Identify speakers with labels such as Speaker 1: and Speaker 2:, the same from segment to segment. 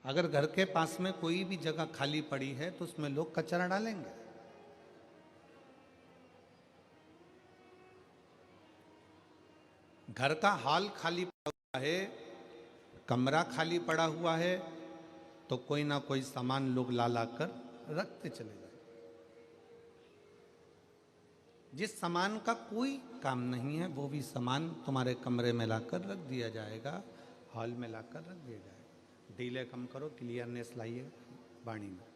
Speaker 1: अगर घर के पास में कोई भी जगह खाली पड़ी है तो उसमें लोग कचरा डालेंगे। घर का हॉल खाली पड़ा हुआ है, कमरा खाली पड़ा हुआ है, तो कोई ना कोई सामान लोग ला ला कर रखते चले जाए। जिस सामान का कोई काम नहीं है वो भी सामान तुम्हारे कमरे में लाकर रख दिया जाएगा, हॉल में लाकर रख दिया जाएगा। डीले कम करो, क्लियरनेस लाइए वाणी में।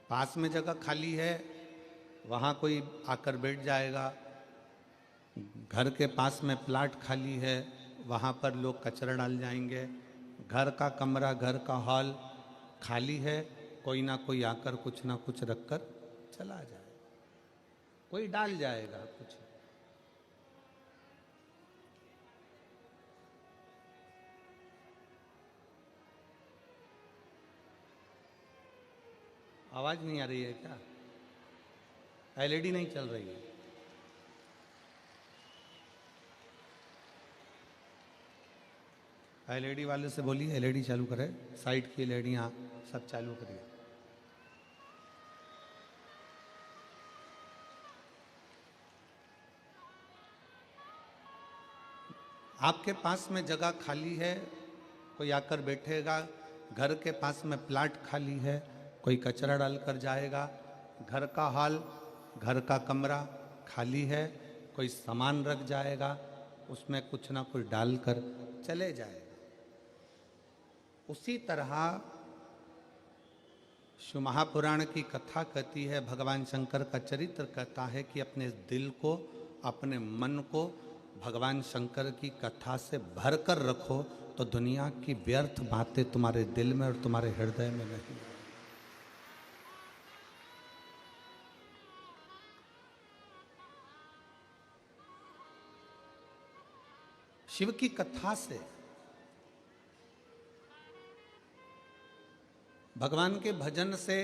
Speaker 1: पास में जगह खाली है, वहां कोई आकर बैठ जाएगा। घर के पास में प्लाट खाली है, वहां पर लोग कचरा डाल जाएंगे। घर का कमरा, घर का हॉल खाली है, कोई ना कोई आकर कुछ ना कुछ रखकर चला जाए, कोई डाल जाएगा कुछ। आवाज नहीं आ रही है क्या? एलईडी नहीं चल रही है? एलईडी वाले से बोलिए एलईडी चालू करे, साइड की एलईडियाँ सब चालू करिए। आपके पास में जगह खाली है, कोई आकर बैठेगा। घर के पास में प्लाट खाली है, कोई कचरा डालकर जाएगा। घर का हॉल, घर का कमरा खाली है, कोई सामान रख जाएगा, उसमें कुछ ना कुछ डालकर चले जाएगा। उसी तरह शिव महापुराण की कथा कहती है, भगवान शंकर का चरित्र कहता है कि अपने दिल को, अपने मन को भगवान शंकर की कथा से भर कर रखो, तो दुनिया की व्यर्थ बातें तुम्हारे दिल में और तुम्हारे हृदय में नहीं। शिव की कथा से, भगवान के भजन से,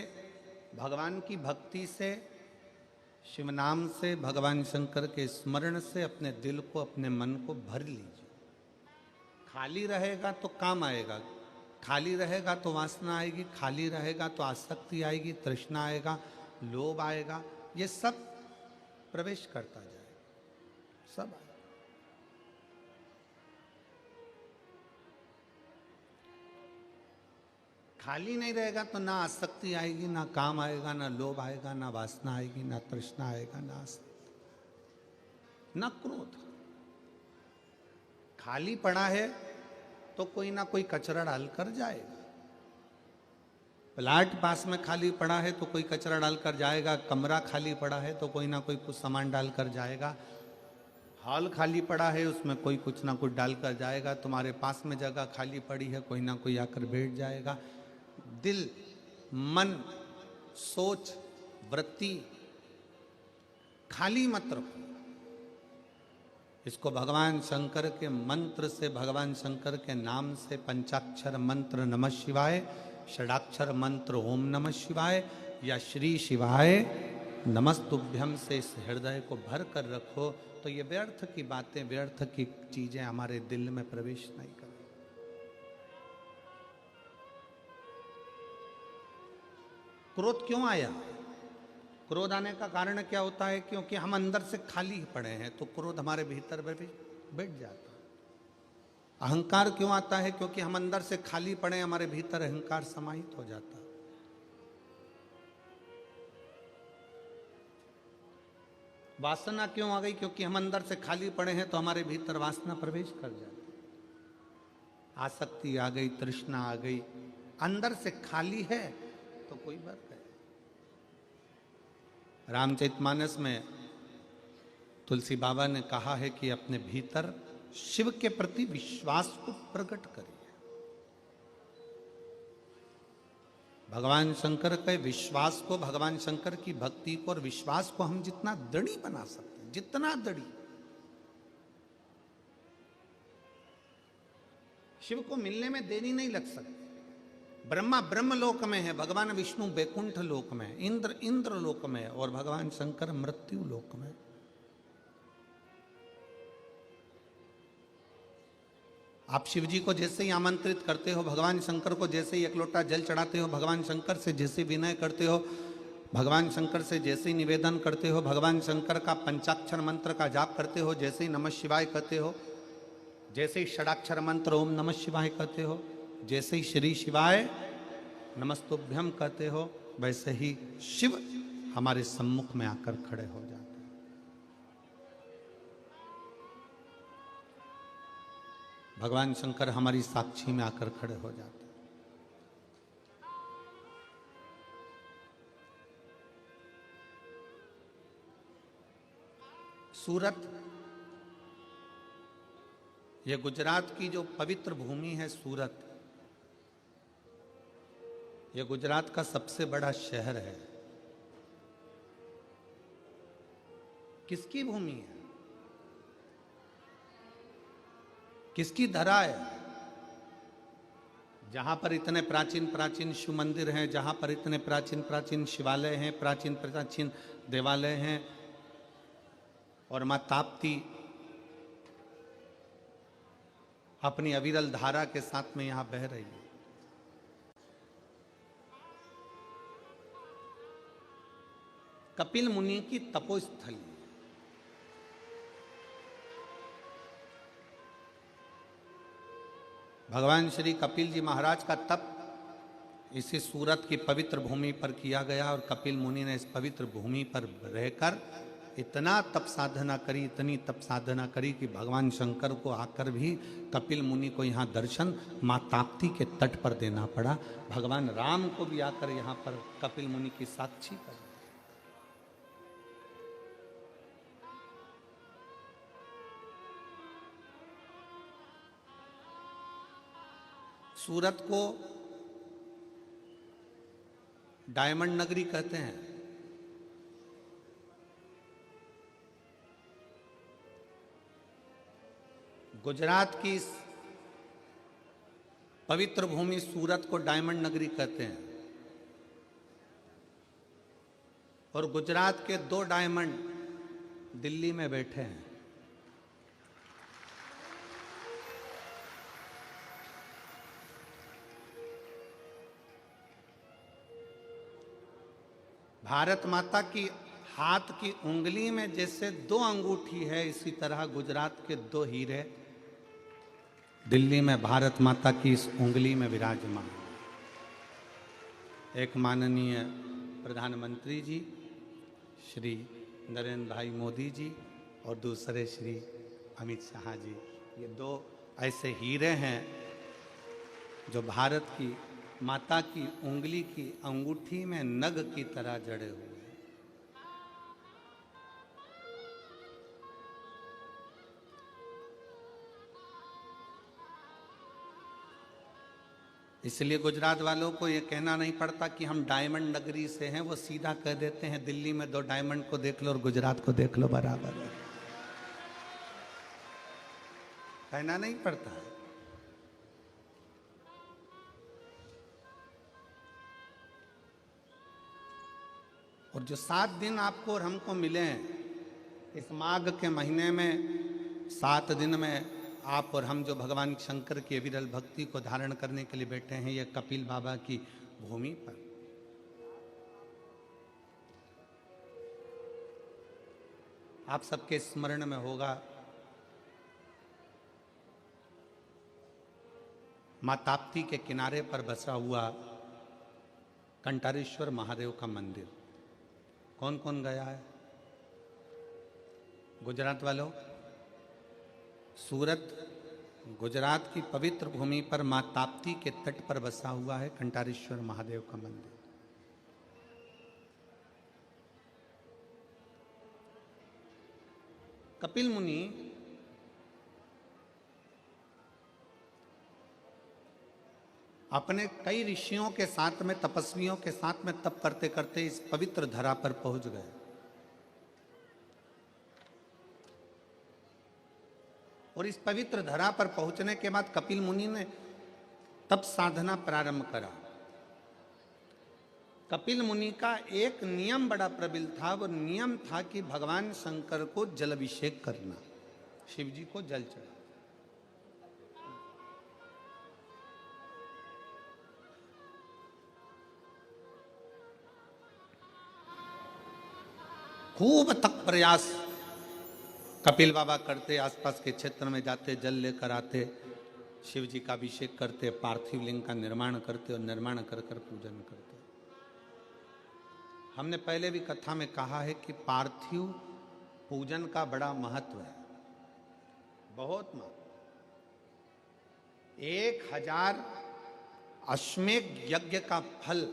Speaker 1: भगवान की भक्ति से, शिव नाम से, भगवान शंकर के स्मरण से अपने दिल को, अपने मन को भर लीजिए। खाली रहेगा तो काम आएगा, खाली रहेगा तो वासना आएगी, खाली रहेगा तो आसक्ति आएगी, तृष्णा आएगा, लोभ आएगा, ये सब प्रवेश करता जाएगा, सब आएगा। खाली नहीं रहेगा तो ना आसक्ति आएगी, ना काम आएगा, ना लोभ आएगा, ना वासना आएगी, ना तृष्णा आएगा, ना आसक्ति, ना क्रोध। खाली पड़ा है तो कोई ना कोई कचरा डालकर जाएगा। प्लाट पास में खाली पड़ा है तो कोई कचरा डालकर जाएगा। कमरा खाली पड़ा है तो कोई ना कोई कुछ सामान डालकर जाएगा। हॉल खाली पड़ा है, उसमें कोई कुछ ना कुछ डालकर जाएगा। तुम्हारे पास में जगह खाली पड़ी है, कोई ना कोई आकर बैठ जाएगा। दिल, मन, सोच, वृत्ति खाली मत रखो। इसको भगवान शंकर के मंत्र से, भगवान शंकर के नाम से, पंचाक्षर मंत्र नमः शिवाय, षडाक्षर मंत्र ओम नमः शिवाय या श्री शिवाय नमस्तुभ्यम से इस हृदय को भर कर रखो, तो ये व्यर्थ की बातें, व्यर्थ की चीजें हमारे दिल में प्रवेश नहीं करें। क्रोध क्यों आया? क्रोध आने का कारण क्या होता है? क्योंकि हम अंदर से खाली पड़े हैं, तो क्रोध हमारे भीतर में भी बैठ जाता है। अहंकार क्यों आता है? क्योंकि हम अंदर से खाली पड़े हैं, हमारे भीतर अहंकार समाहित हो जाता है। वासना क्यों आ गई? क्योंकि हम अंदर से खाली पड़े हैं तो हमारे भीतर वासना प्रवेश कर जाती है। आसक्ति आ गई, तृष्णा आ गई। अंदर से खाली है तो कोई बात है। रामचरितमानस में तुलसी बाबा ने कहा है कि अपने भीतर शिव के प्रति विश्वास को प्रकट करिए। भगवान शंकर के विश्वास को, भगवान शंकर की भक्ति को और विश्वास को हम जितना दृढ़ बना सकते हैं, जितना दृढ़। शिव को मिलने में देरी नहीं लग सकती। ब्रह्मा ब्रह्म लोक में है, भगवान विष्णु बैकुंठ लोक में, इंद्र इंद्र लोक में, और भगवान शंकर मृत्यु लोक में। आप शिव जी को जैसे ही आमंत्रित करते हो, भगवान शंकर को जैसे ही एक लोटा जल चढ़ाते हो, भगवान शंकर से जैसे विनय करते हो, भगवान शंकर से जैसे ही निवेदन करते हो, भगवान शंकर का पंचाक्षर मंत्र का जाप करते हो, जैसे ही नमः शिवाय कहते हो, जैसे ही षडाक्षर मंत्र ओम नमः शिवाय कहते हो, जैसे ही श्री शिवाय नमस्तुभ्यम कहते हो, वैसे ही शिव हमारे सम्मुख में आकर खड़े हो जाते हैं। भगवान शंकर हमारी साक्षी में आकर खड़े हो जाते हैं। सूरत, ये गुजरात की जो पवित्र भूमि है सूरत, ये गुजरात का सबसे बड़ा शहर है। किसकी भूमि है, किसकी धरा है? जहां पर इतने प्राचीन प्राचीन शिव मंदिर हैं, जहां पर इतने प्राचीन प्राचीन शिवालय हैं, प्राचीन प्राचीन देवालय हैं, और मां ताप्ती अपनी अविरल धारा के साथ में यहां बह रही है। कपिल मुनि की तपोस्थली, भगवान श्री कपिल जी महाराज का तप इसी सूरत की पवित्र भूमि पर किया गया, और कपिल मुनि ने इस पवित्र भूमि पर रहकर इतना तप साधना करी, इतनी तप साधना करी कि भगवान शंकर को आकर भी कपिल मुनि को यहाँ दर्शन माँ ताप्ती के तट पर देना पड़ा। भगवान राम को भी आकर यहाँ पर कपिल मुनि की साक्षी कर। सूरत को डायमंड नगरी कहते हैं। गुजरात की इस पवित्र भूमि सूरत को डायमंड नगरी कहते हैं, और गुजरात के 2 डायमंड दिल्ली में बैठे हैं। भारत माता की हाथ की उंगली में जैसे 2 अंगूठी है, इसी तरह गुजरात के 2 हीरे दिल्ली में भारत माता की इस उंगली में विराजमान। एक माननीय प्रधानमंत्री जी श्री नरेंद्र भाई मोदी जी, और दूसरे श्री अमित शाह जी, ये 2 ऐसे हीरे हैं जो भारत की माता की उंगली की अंगूठी में नग की तरह जड़े हुए हैं। इसलिए गुजरात वालों को ये कहना नहीं पड़ता कि हम डायमंड नगरी से हैं, वो सीधा कह देते हैं दिल्ली में 2 डायमंड को देख लो और गुजरात को देख लो, बराबर है। कहना नहीं पड़ता है। और जो 7 दिन आपको और हमको मिले हैं इस माघ के महीने में, 7 दिन में आप और हम जो भगवान शंकर की अविरल भक्ति को धारण करने के लिए बैठे हैं, ये कपिल बाबा की भूमि पर। आप सबके स्मरण में होगा मां ताप्ती के किनारे पर बसा हुआ कंटारेश्वर महादेव का मंदिर। कौन कौन गया है गुजरात वालों? सूरत गुजरात की पवित्र भूमि पर मां ताप्ती के तट पर बसा हुआ है कंटारेश्वर महादेव का मंदिर। कपिल मुनि अपने कई ऋषियों के साथ में, तपस्वियों के साथ में तप करते करते इस पवित्र धरा पर पहुंच गए। और इस पवित्र धरा पर पहुंचने के बाद कपिल मुनि ने तप साधना प्रारंभ करा। कपिल मुनि का एक नियम बड़ा प्रबल था। वो नियम था कि भगवान शंकर को जलाभिषेक करना, शिव जी को जल चढ़ा। खूब तक प्रयास कपिल बाबा करते, आसपास के क्षेत्र में जाते, जल लेकर आते, शिव जी का अभिषेक करते, पार्थिव लिंग का निर्माण करते और निर्माण कर कर पूजन करते। हमने पहले भी कथा में कहा है कि पार्थिव पूजन का बड़ा महत्व है, बहुत महत्व। 1000 अश्वमेध यज्ञ का फल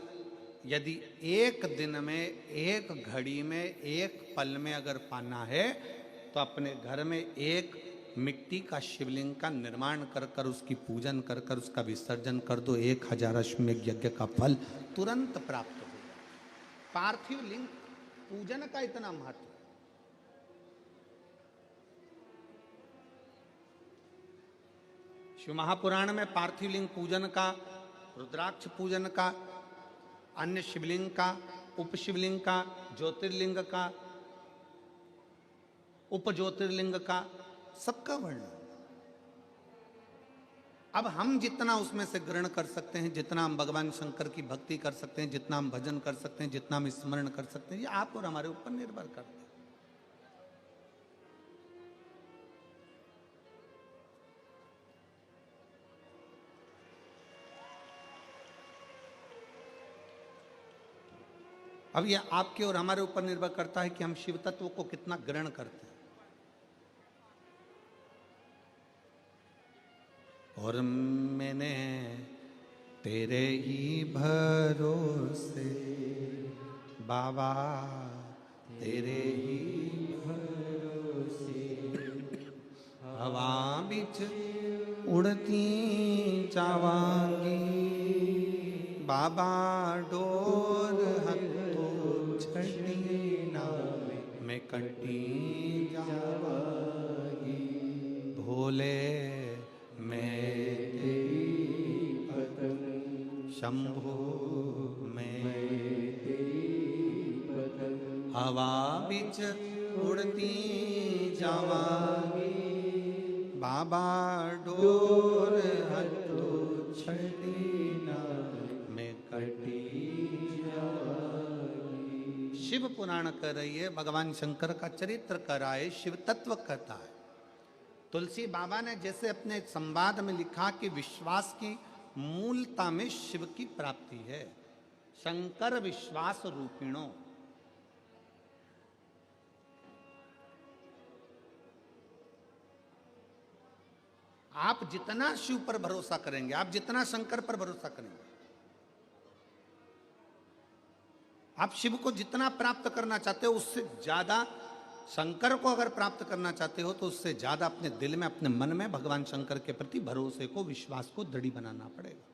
Speaker 1: यदि एक दिन में, एक घड़ी में, एक पल में अगर पाना है तो अपने घर में एक मिट्टी का शिवलिंग का निर्माण कर कर उसकी पूजन कर कर उसका विसर्जन कर दो। 1000 अश्वमेध यज्ञ का फल तुरंत प्राप्त हो जाए। पार्थिव लिंग पूजन का इतना महत्व। शिव महापुराण में पार्थिव लिंग पूजन का, रुद्राक्ष पूजन का, अन्य शिवलिंग का, उपशिवलिंग का, ज्योतिर्लिंग का, उप ज्योतिर्लिंग का, सबका वर्णन। अब हम जितना उसमें से ग्रहण कर सकते हैं, जितना हम भगवान शंकर की भक्ति कर सकते हैं, जितना हम भजन कर सकते हैं, जितना हम स्मरण कर सकते हैं, ये आप और हमारे ऊपर निर्भर करता है। अब यह आपके और हमारे ऊपर निर्भर करता है कि हम शिव तत्व को कितना ग्रहण करते हैं। और मैंने तेरे ही भरोसे बाबा, तेरे ही भरोसे हवा बिच उड़ती जावांगी बाबा, डोर हथो छड़ी ना मैं कटी जावांगी भोले, मैं तेरी पतंग शंभु, मैं तेरी पतंग हवा बिच उड़ती जावांगी बाबा, डोर हथो छड़ी ना मैं कटी जावांगी। शिव पुराण कर रही है, भगवान शंकर का चरित्र कर रहा है, शिव तत्व कहता है। तुलसी बाबा ने जैसे अपने संवाद में लिखा कि विश्वास की मूलता में शिव की प्राप्ति है। शंकर विश्वास रूपिणो। आप जितना शिव पर भरोसा करेंगे, आप जितना शंकर पर भरोसा करेंगे, आप शिव को जितना प्राप्त करना चाहते हो उससे ज्यादा, शंकर को अगर प्राप्त करना चाहते हो तो उससे ज्यादा अपने दिल में, अपने मन में भगवान शंकर के प्रति भरोसे को, विश्वास को दृढ़ बनाना पड़ेगा।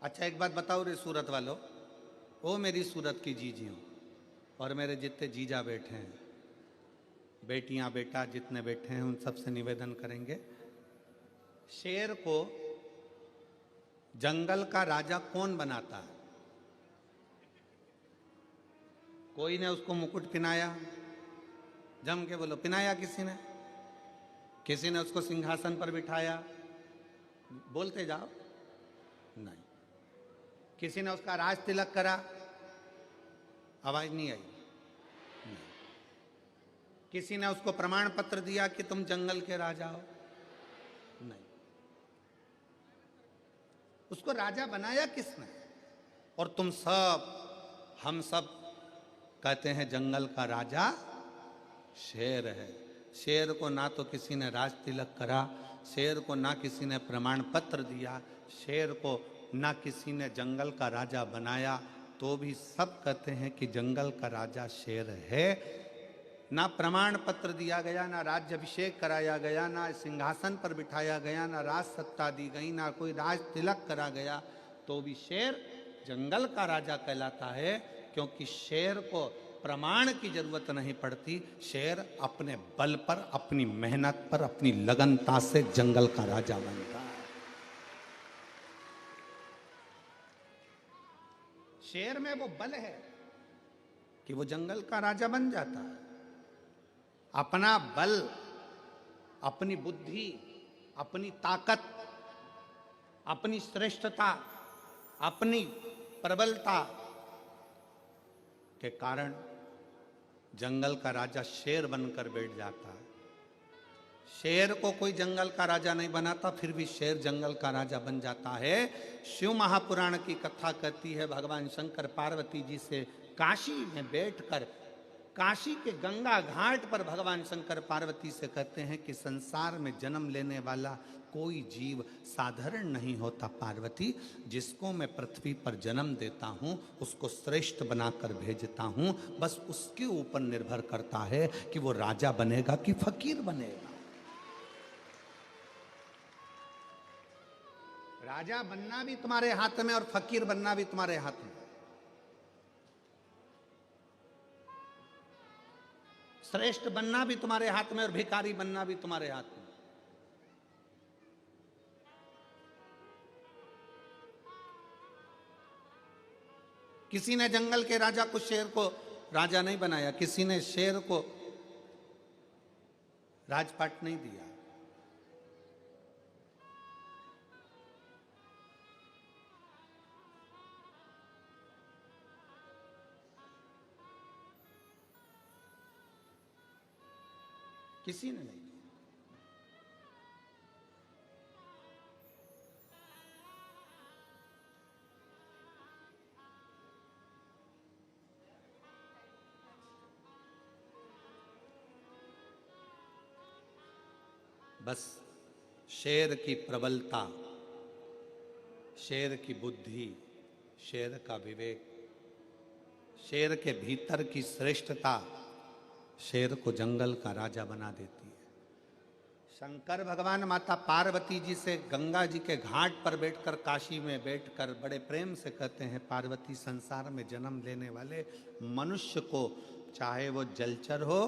Speaker 1: अच्छा एक बात बताओ रे सूरत वालों, ओ मेरी सूरत की जीजियों और मेरे जितने जीजा बैठे हैं, बेटियां बेटा जितने बैठे हैं, उन सबसे निवेदन करेंगे, शेर को जंगल का राजा कौन बनाता है? कोई ने उसको मुकुट पिनाया? जम के बोलो, पिनाया किसी ने? किसी ने उसको सिंहासन पर बिठाया? बोलते जाओ। नहीं। किसी ने उसका राज तिलक करा? आवाज नहीं आई। नहीं। किसी ने उसको प्रमाण पत्र दिया कि तुम जंगल के राजा हो? नहीं। उसको राजा बनाया किसने? और तुम सब, हम सब कहते हैं जंगल का राजा शेर है। शेर को ना तो किसी ने राज तिलक करा, शेर को ना किसी ने प्रमाण पत्र दिया, शेर को ना किसी ने जंगल का राजा बनाया, तो भी सब कहते हैं कि जंगल का राजा शेर है। ना प्रमाण पत्र दिया गया, ना राज्याभिषेक कराया गया, ना सिंहासन पर बिठाया गया, ना राज सत्ता दी गई, ना कोई राज तिलक करा गया, तो भी शेर जंगल का राजा कहलाता है। क्योंकि शेर को प्रमाण की जरूरत नहीं पड़ती, शेर अपने बल पर, अपनी मेहनत पर, अपनी लगनता से जंगल का राजा बनता है। शेर में वो बल है कि वो जंगल का राजा बन जाता है। अपना बल, अपनी बुद्धि, अपनी ताकत, अपनी श्रेष्ठता, अपनी प्रबलता के कारण जंगल का राजा शेर बनकर बैठ जाता है। शेर को कोई जंगल का राजा नहीं बनाता, फिर भी शेर जंगल का राजा बन जाता है। शिव महापुराण की कथा कहती है भगवान शंकर पार्वती जी से काशी में बैठकर, काशी के गंगा घाट पर भगवान शंकर पार्वती से कहते हैं कि संसार में जन्म लेने वाला कोई जीव साधारण नहीं होता पार्वती, जिसको मैं पृथ्वी पर जन्म देता हूं उसको श्रेष्ठ बनाकर भेजता हूं, बस उसके ऊपर निर्भर करता है कि वो राजा बनेगा कि फकीर बनेगा। राजा बनना भी तुम्हारे हाथ में और फकीर बनना भी तुम्हारे हाथ में। श्रेष्ठ बनना भी तुम्हारे हाथ में और भिखारी बनना भी तुम्हारे हाथ में। किसी ने जंगल के राजा को, शेर को राजा नहीं बनाया, किसी ने शेर को राजपाट नहीं दिया। किसी ने नहीं। बस शेर की प्रबलता, शेर की बुद्धि, शेर का विवेक, शेर के भीतर की श्रेष्ठता शेर को जंगल का राजा बना देती है। शंकर भगवान माता पार्वती जी से गंगा जी के घाट पर बैठकर, काशी में बैठकर बड़े प्रेम से कहते हैं, पार्वती संसार में जन्म लेने वाले मनुष्य को, चाहे वो जलचर हो,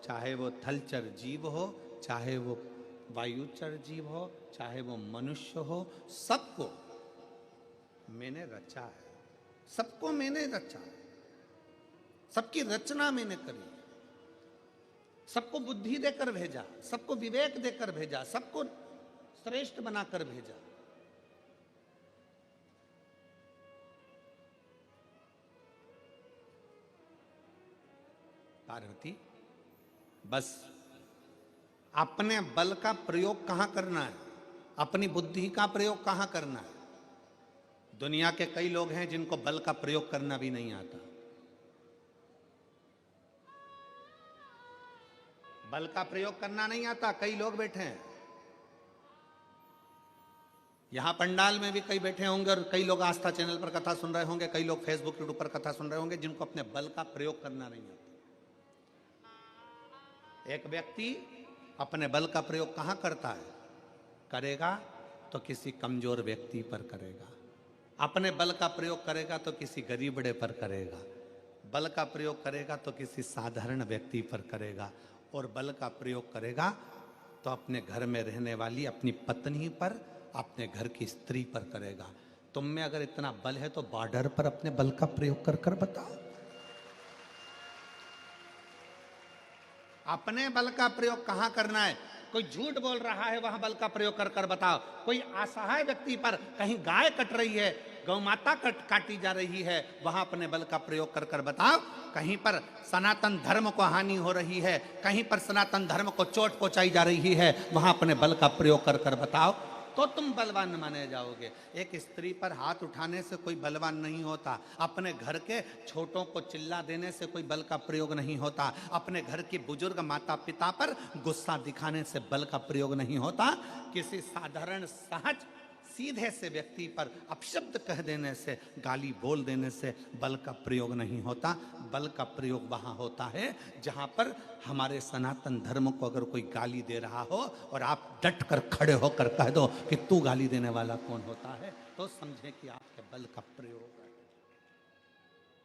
Speaker 1: चाहे वो थलचर जीव हो, चाहे वो वायुचर जीव हो, चाहे वो मनुष्य हो, सबको मैंने रचा है, सबको मैंने रचा है, सबकी रचना मैंने करी, सबको बुद्धि देकर भेजा, सबको विवेक देकर भेजा, सबको श्रेष्ठ बनाकर भेजा। पार्वती, बस अपने बल का प्रयोग कहां करना है, अपनी बुद्धि का प्रयोग कहां करना है। दुनिया के कई लोग हैं जिनको बल का प्रयोग करना भी नहीं आता। बल का प्रयोग करना नहीं आता, कई लोग बैठे हैं यहां पंडाल में भी, कई बैठे होंगे, और कई लोग आस्था चैनल पर कथा सुन रहे होंगे, कई लोग फेसबुक यूट्यूब पर कथा सुन रहे होंगे, जिनको अपने बल का प्रयोग करना नहीं आता। एक व्यक्ति अपने बल का प्रयोग कहां करता है, करेगा तो किसी कमजोर व्यक्ति पर करेगा, अपने बल का प्रयोग करेगा तो किसी गरीबड़े पर करेगा, बल का प्रयोग करेगा तो किसी साधारण व्यक्ति पर करेगा, और बल का प्रयोग करेगा तो अपने घर में रहने वाली अपनी पत्नी पर, अपने घर की स्त्री पर करेगा। तुम में अगर इतना बल है तो बॉर्डर पर अपने बल का प्रयोग कर कर बताओ। अपने बल का प्रयोग कहां करना है? कोई झूठ बोल रहा है वहां बल का प्रयोग कर कर बताओ। कोई असहाय व्यक्ति पर, कहीं गाय कट रही है, गौ माता काटी जा रही है, वहां अपने बल का प्रयोग कर कर बताओ। कहीं पर सनातन धर्म को हानि हो रही है, कहीं पर सनातन धर्म को चोट पहुंचाई जा रही है, वहां अपने बल का प्रयोग कर कर बताओ, तो तुम बलवान माने जाओगे। एक स्त्री पर हाथ उठाने से कोई बलवान नहीं होता, अपने घर के छोटों को चिल्ला देने से कोई बल का प्रयोग नहीं होता, अपने घर की बुजुर्ग माता पिता पर गुस्सा दिखाने से बल का प्रयोग नहीं होता, किसी साधारण सहज सीधे से व्यक्ति पर अपशब्द कह देने से, गाली बोल देने से बल का प्रयोग नहीं होता। बल का प्रयोग वहां होता है जहां पर हमारे सनातन धर्म को अगर कोई गाली दे रहा हो और आप डट कर खड़े होकर कह दो कि तू गाली देने वाला कौन होता है, तो समझे कि आपके बल का प्रयोग है।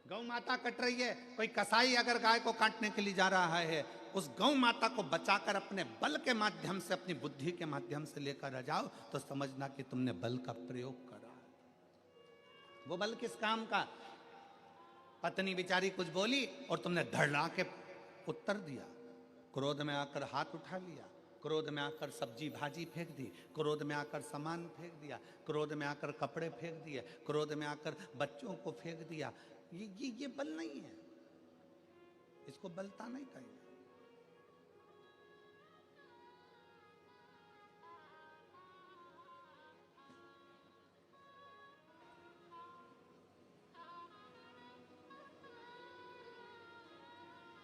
Speaker 1: गौ माता कट रही है, कोई कसाई अगर गाय को काटने के लिए जा रहा है, उस गौ माता को बचाकर अपने बल के माध्यम से, अपनी बुद्धि के माध्यम से लेकर आ जाओ, तो समझना कि तुमने बल का प्रयोग करा। वो बल किस काम का? पत्नी बेचारी कुछ बोली और तुमने धड़ला के उत्तर दिया, क्रोध में आकर हाथ उठा लिया, क्रोध में आकर सब्जी भाजी फेंक दी, क्रोध में आकर सामान फेंक दिया, क्रोध में आकर कपड़े फेंक दिए, क्रोध में आकर बच्चों को फेंक दिया। ये बल नहीं है, इसको बलता नहीं कहेंगे।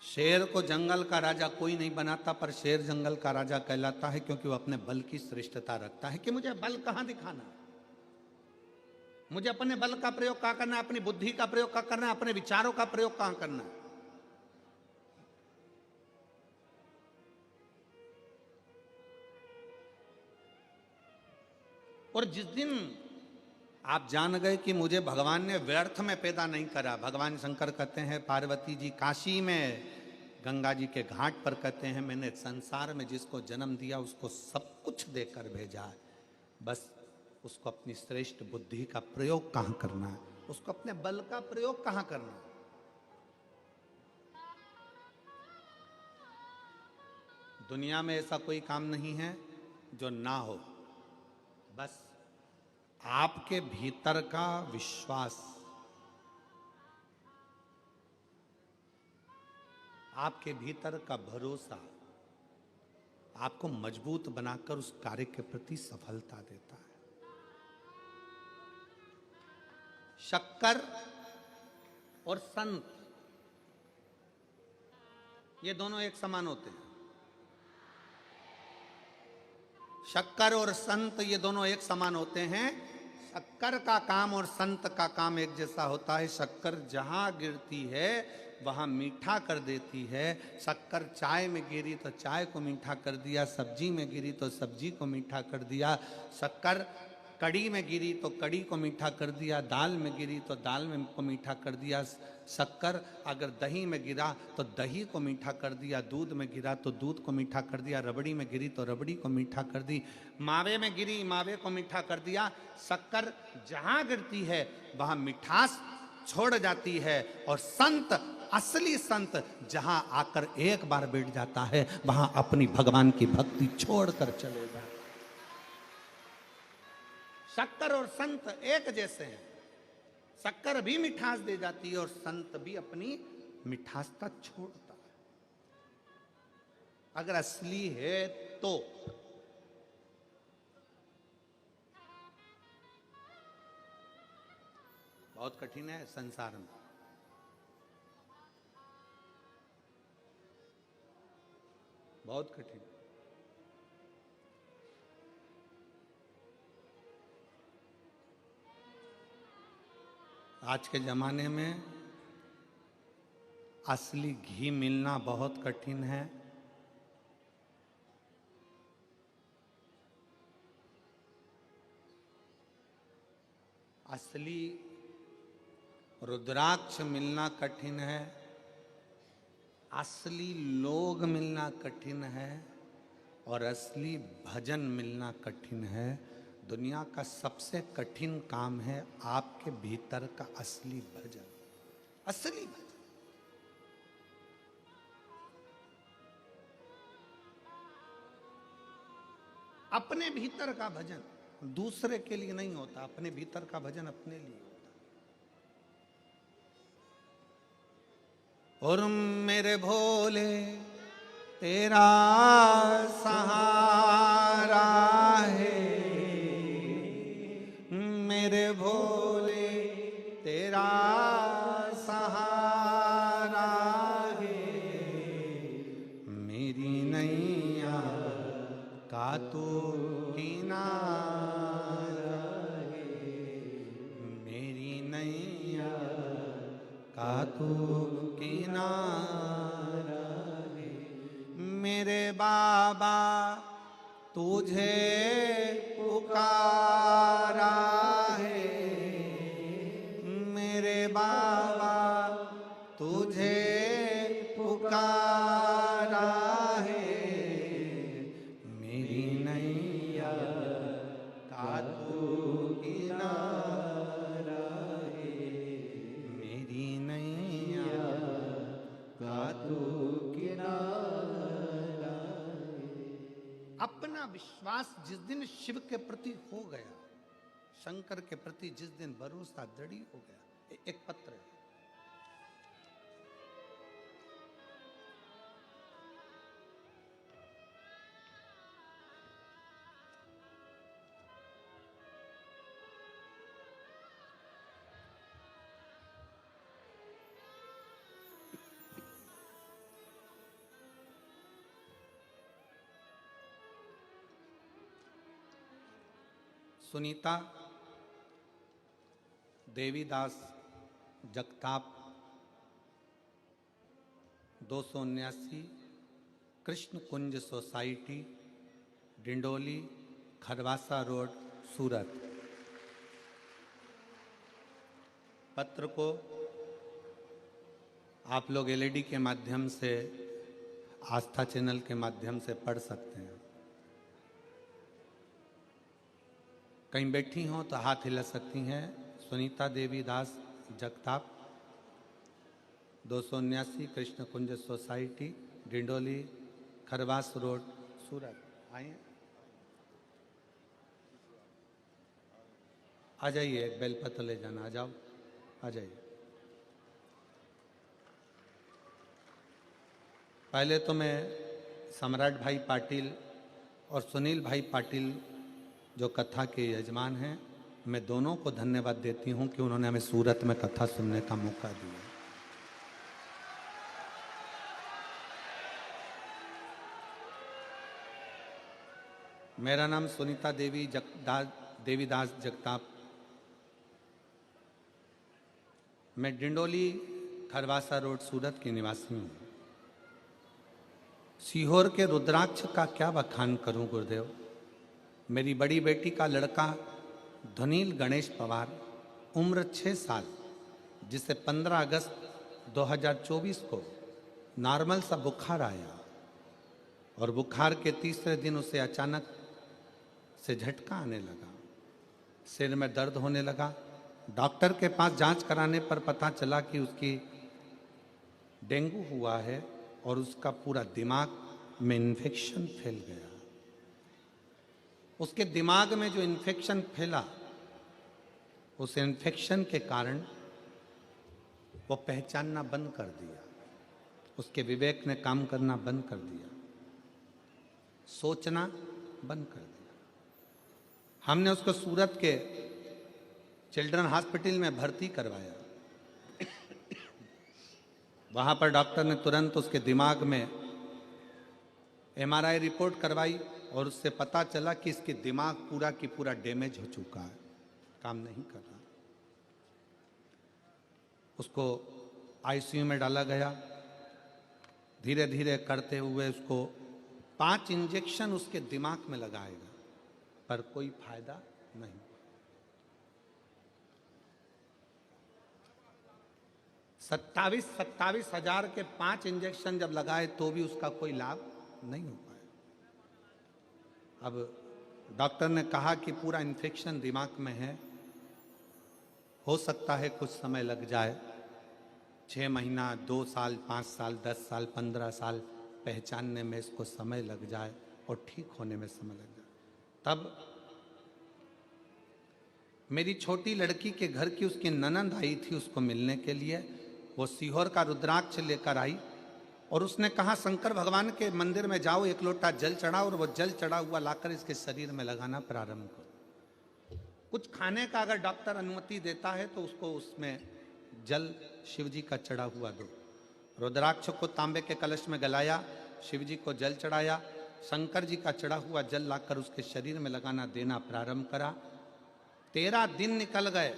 Speaker 1: शेर को जंगल का राजा कोई नहीं बनाता, पर शेर जंगल का राजा कहलाता है क्योंकि वो अपने बल की श्रेष्ठता रखता है कि मुझे बल कहां दिखाना है, मुझे अपने बल का प्रयोग कहां करना है, अपनी बुद्धि का प्रयोग कहां करना है, अपने विचारों का प्रयोग कहां करना है। और जिस दिन आप जान गए कि मुझे भगवान ने व्यर्थ में पैदा नहीं करा, भगवान शंकर कहते हैं पार्वती जी काशी में गंगा जी के घाट पर कहते हैं मैंने संसार में जिसको जन्म दिया उसको सब कुछ देकर भेजा है, बस उसको अपनी श्रेष्ठ बुद्धि का प्रयोग कहां करना है, उसको अपने बल का प्रयोग कहां करना है। दुनिया में ऐसा कोई काम नहीं है जो ना हो, बस आपके भीतर का विश्वास, आपके भीतर का भरोसा आपको मजबूत बनाकर उस कार्य के प्रति सफलता देता है। शक्कर और संत ये दोनों एक समान होते हैं। शक्कर और संत ये दोनों एक समान होते हैं। शक्कर का काम और संत का काम एक जैसा होता है। शक्कर जहां गिरती है वहां मीठा कर देती है। शक्कर चाय में गिरी तो चाय को मीठा कर दिया, सब्जी में गिरी तो सब्जी को मीठा कर दिया। शक्कर कड़ी में गिरी तो कड़ी को मीठा कर दिया, दाल में गिरी तो दाल में को मीठा कर दिया। शक्कर अगर दही में गिरा तो दही को मीठा कर दिया, दूध में गिरा तो दूध को मीठा कर दिया, रबड़ी में गिरी तो रबड़ी को मीठा कर दी, मावे में गिरी मावे को मीठा कर दिया। शक्कर जहां गिरती है वहां मिठास छोड़ जाती है। और संत, असली संत जहां आकर एक बार बैठ जाता है वहां अपनी भगवान की भक्ति छोड़कर चले जाता है। शक्कर और संत एक जैसे हैं। शक्कर भी मिठास दे जाती है और संत भी अपनी मिठासता छोड़ता है, अगर असली है तो। बहुत कठिन है संसार में, बहुत कठिन। आज के ज़माने में असली घी मिलना बहुत कठिन है। असली रुद्राक्ष मिलना कठिन है। असली लोग मिलना कठिन है और असली भजन मिलना कठिन है। दुनिया का सबसे कठिन काम है आपके भीतर का असली भजन, असली भजन। अपने भीतर का भजन दूसरे के लिए नहीं होता, अपने भीतर का भजन अपने लिए होता। और मेरे भोले तेरा सहारा है, मेरे भोले तेरा सहारा है, मेरी नैया का तो किनारा है, मेरी नैया का तो किनारा है। मेरे बाबा तुझे पुकारा है, मेरे बाबा तुझे पुकारा है, मेरी नैया का तू किनारा है, मेरी नैया का तू किनारा है। पुराना विश्वास जिस दिन शिव के प्रति हो गया, शंकर के प्रति जिस दिन भरोसा दृढ़ हो गया। एक पत्र है, सुनीता देवीदास जगताप 279 कृष्ण कुंज सोसाइटी, डिंडोली, खरवासा रोड, सूरत। पत्र को आप लोग एलईडी के माध्यम से, आस्था चैनल के माध्यम से पढ़ सकते हैं। कहीं बैठी हों तो हाथ हिला सकती हैं। सुनीता देवी दास जगताप 279 कृष्ण कुंज सोसाइटी, डिंडोली, खरवास रोड, सूरत। आइए, आ जाइए, एक बेलपत्र ले जाना। आ जाओ, आ जाइए। पहले तो मैं सम्राट भाई पाटिल और सुनील भाई पाटिल जो कथा के यजमान हैं, मैं दोनों को धन्यवाद देती हूं कि उन्होंने हमें सूरत में कथा सुनने का मौका दिया। मेरा नाम सुनीता देवीदास जगताप। मैं डिंडोली खरवासा रोड सूरत की निवासी हूँ। सीहोर के रुद्राक्ष का क्या बखान करूं गुरुदेव। मेरी बड़ी बेटी का लड़का धनील गणेश पवार, उम्र 6 साल, जिसे 15 अगस्त 2024 को नॉर्मल सा बुखार आया और बुखार के तीसरे दिन उसे अचानक से झटका आने लगा, सिर में दर्द होने लगा। डॉक्टर के पास जांच कराने पर पता चला कि उसकी डेंगू हुआ है और उसका पूरा दिमाग में इन्फेक्शन फैल गया। उसके दिमाग में जो इन्फेक्शन फैला, उस इन्फेक्शन के कारण वो पहचानना बंद कर दिया, उसके विवेक ने काम करना बंद कर दिया, सोचना बंद कर दिया। हमने उसको सूरत के चिल्ड्रन हॉस्पिटल में भर्ती करवाया। वहां पर डॉक्टर ने तुरंत उसके दिमाग में एमआरआई रिपोर्ट करवाई और उससे पता चला कि इसके दिमाग पूरा की पूरा डैमेज हो चुका है, काम नहीं कर रहा। उसको आईसीयू में डाला गया। धीरे धीरे करते हुए उसको 5 इंजेक्शन उसके दिमाग में लगाएगा, पर कोई फायदा नहीं। 27 हजार के 5 इंजेक्शन जब लगाए तो भी उसका कोई लाभ नहीं हो पाया। अब डॉक्टर ने कहा कि पूरा इन्फेक्शन दिमाग में है, हो सकता है कुछ समय लग जाए, 6 महीना, 2 साल, 5 साल, 10 साल, 15 साल पहचानने में इसको समय लग जाए और ठीक होने में समय लग जाए। तब मेरी छोटी लड़की के घर की उसकी ननंद आई थी उसको मिलने के लिए। वो सीहोर का रुद्राक्ष लेकर आई और उसने कहा शंकर भगवान के मंदिर में जाओ, 1 लोटा जल चढ़ाओ और वो जल चढ़ा हुआ लाकर इसके शरीर में लगाना प्रारंभ करो। कुछ खाने का अगर डॉक्टर अनुमति देता है तो उसको उसमें जल शिव जी का चढ़ा हुआ दो। रुद्राक्ष को तांबे के कलश में गलाया, शिव जी को जल चढ़ाया, शंकर जी का चढ़ा हुआ जल लाकर उसके शरीर में लगाना देना प्रारंभ करा। 13 दिन निकल गए।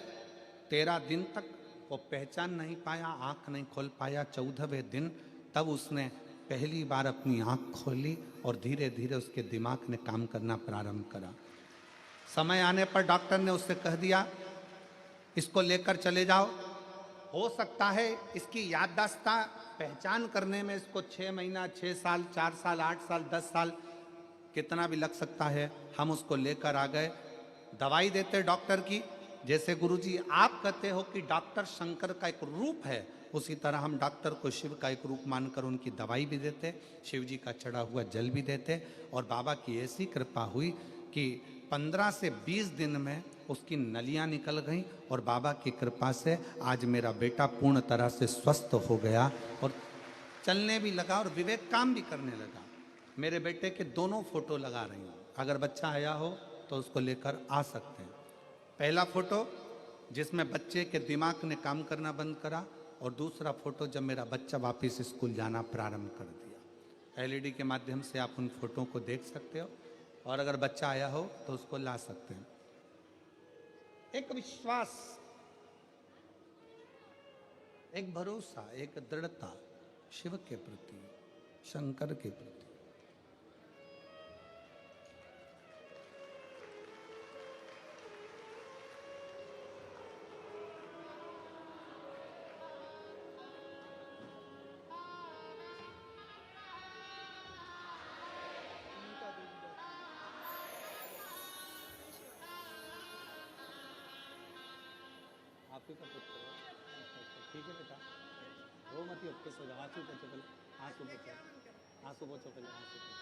Speaker 1: 13 दिन तक वो पहचान नहीं पाया, आंख नहीं खोल पाया। 14वें दिन तब उसने पहली बार अपनी आंख खोली और धीरे धीरे उसके दिमाग ने काम करना प्रारंभ करा। समय आने पर डॉक्टर ने उससे कह दिया इसको लेकर चले जाओ। हो सकता है इसकी याददाश्त पहचान करने में इसको 6 महीना, 6 साल, 4 साल, 8 साल, 10 साल कितना भी लग सकता है। हम उसको लेकर आ गए। दवाई देते डॉक्टर की, जैसे गुरुजी आप कहते हो कि डॉक्टर शंकर का एक रूप है, उसी तरह हम डॉक्टर को शिव का एक रूप मानकर उनकी दवाई भी देते, शिव जी का चढ़ा हुआ जल भी देते। और बाबा की ऐसी कृपा हुई कि 15 से 20 दिन में उसकी नलियां निकल गईं और बाबा की कृपा से आज मेरा बेटा पूर्ण तरह से स्वस्थ हो गया और चलने भी लगा और विवेक काम भी करने लगा। मेरे बेटे के दोनों फोटो लगा रही हूँ, अगर बच्चा आया हो तो उसको लेकर आ सकते हैं। पहला फोटो जिसमें बच्चे के दिमाग ने काम करना बंद करा, और दूसरा फोटो जब मेरा बच्चा वापस स्कूल जाना प्रारंभ कर दिया। एलईडी के माध्यम से आप उन फोटो को देख सकते हो, और अगर बच्चा आया हो तो उसको ला सकते हैं। एक विश्वास, एक भरोसा, एक दृढ़ता शिव के प्रति, शंकर के प्रति। आप ही का पुत्र है? ठीक है बेटा, रो मत, खुश हो जाओ। आंसू पोछो पहले, आंसू पोछो, आंसू पोछो पहले, आंसू पोछो।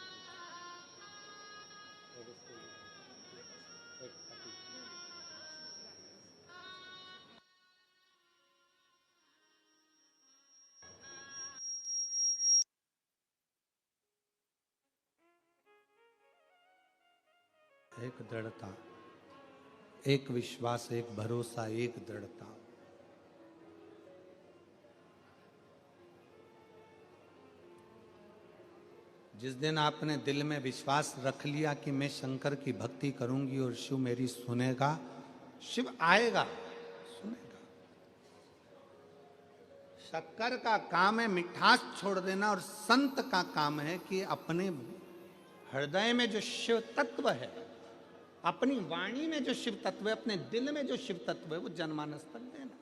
Speaker 1: एक दृढ़ता, एक विश्वास, एक भरोसा, एक दृढ़ता। जिस दिन आपने दिल में विश्वास रख लिया कि मैं शंकर की भक्ति करूंगी और शिव मेरी सुनेगा, शिव आएगा, सुनेगा। शक्कर का काम है मिठास छोड़ देना, और संत का काम है कि अपने हृदय में जो शिव तत्व है, अपनी वाणी में जो शिव तत्व है, अपने दिल में जो शिव तत्व है, वो जनमानस तक देना।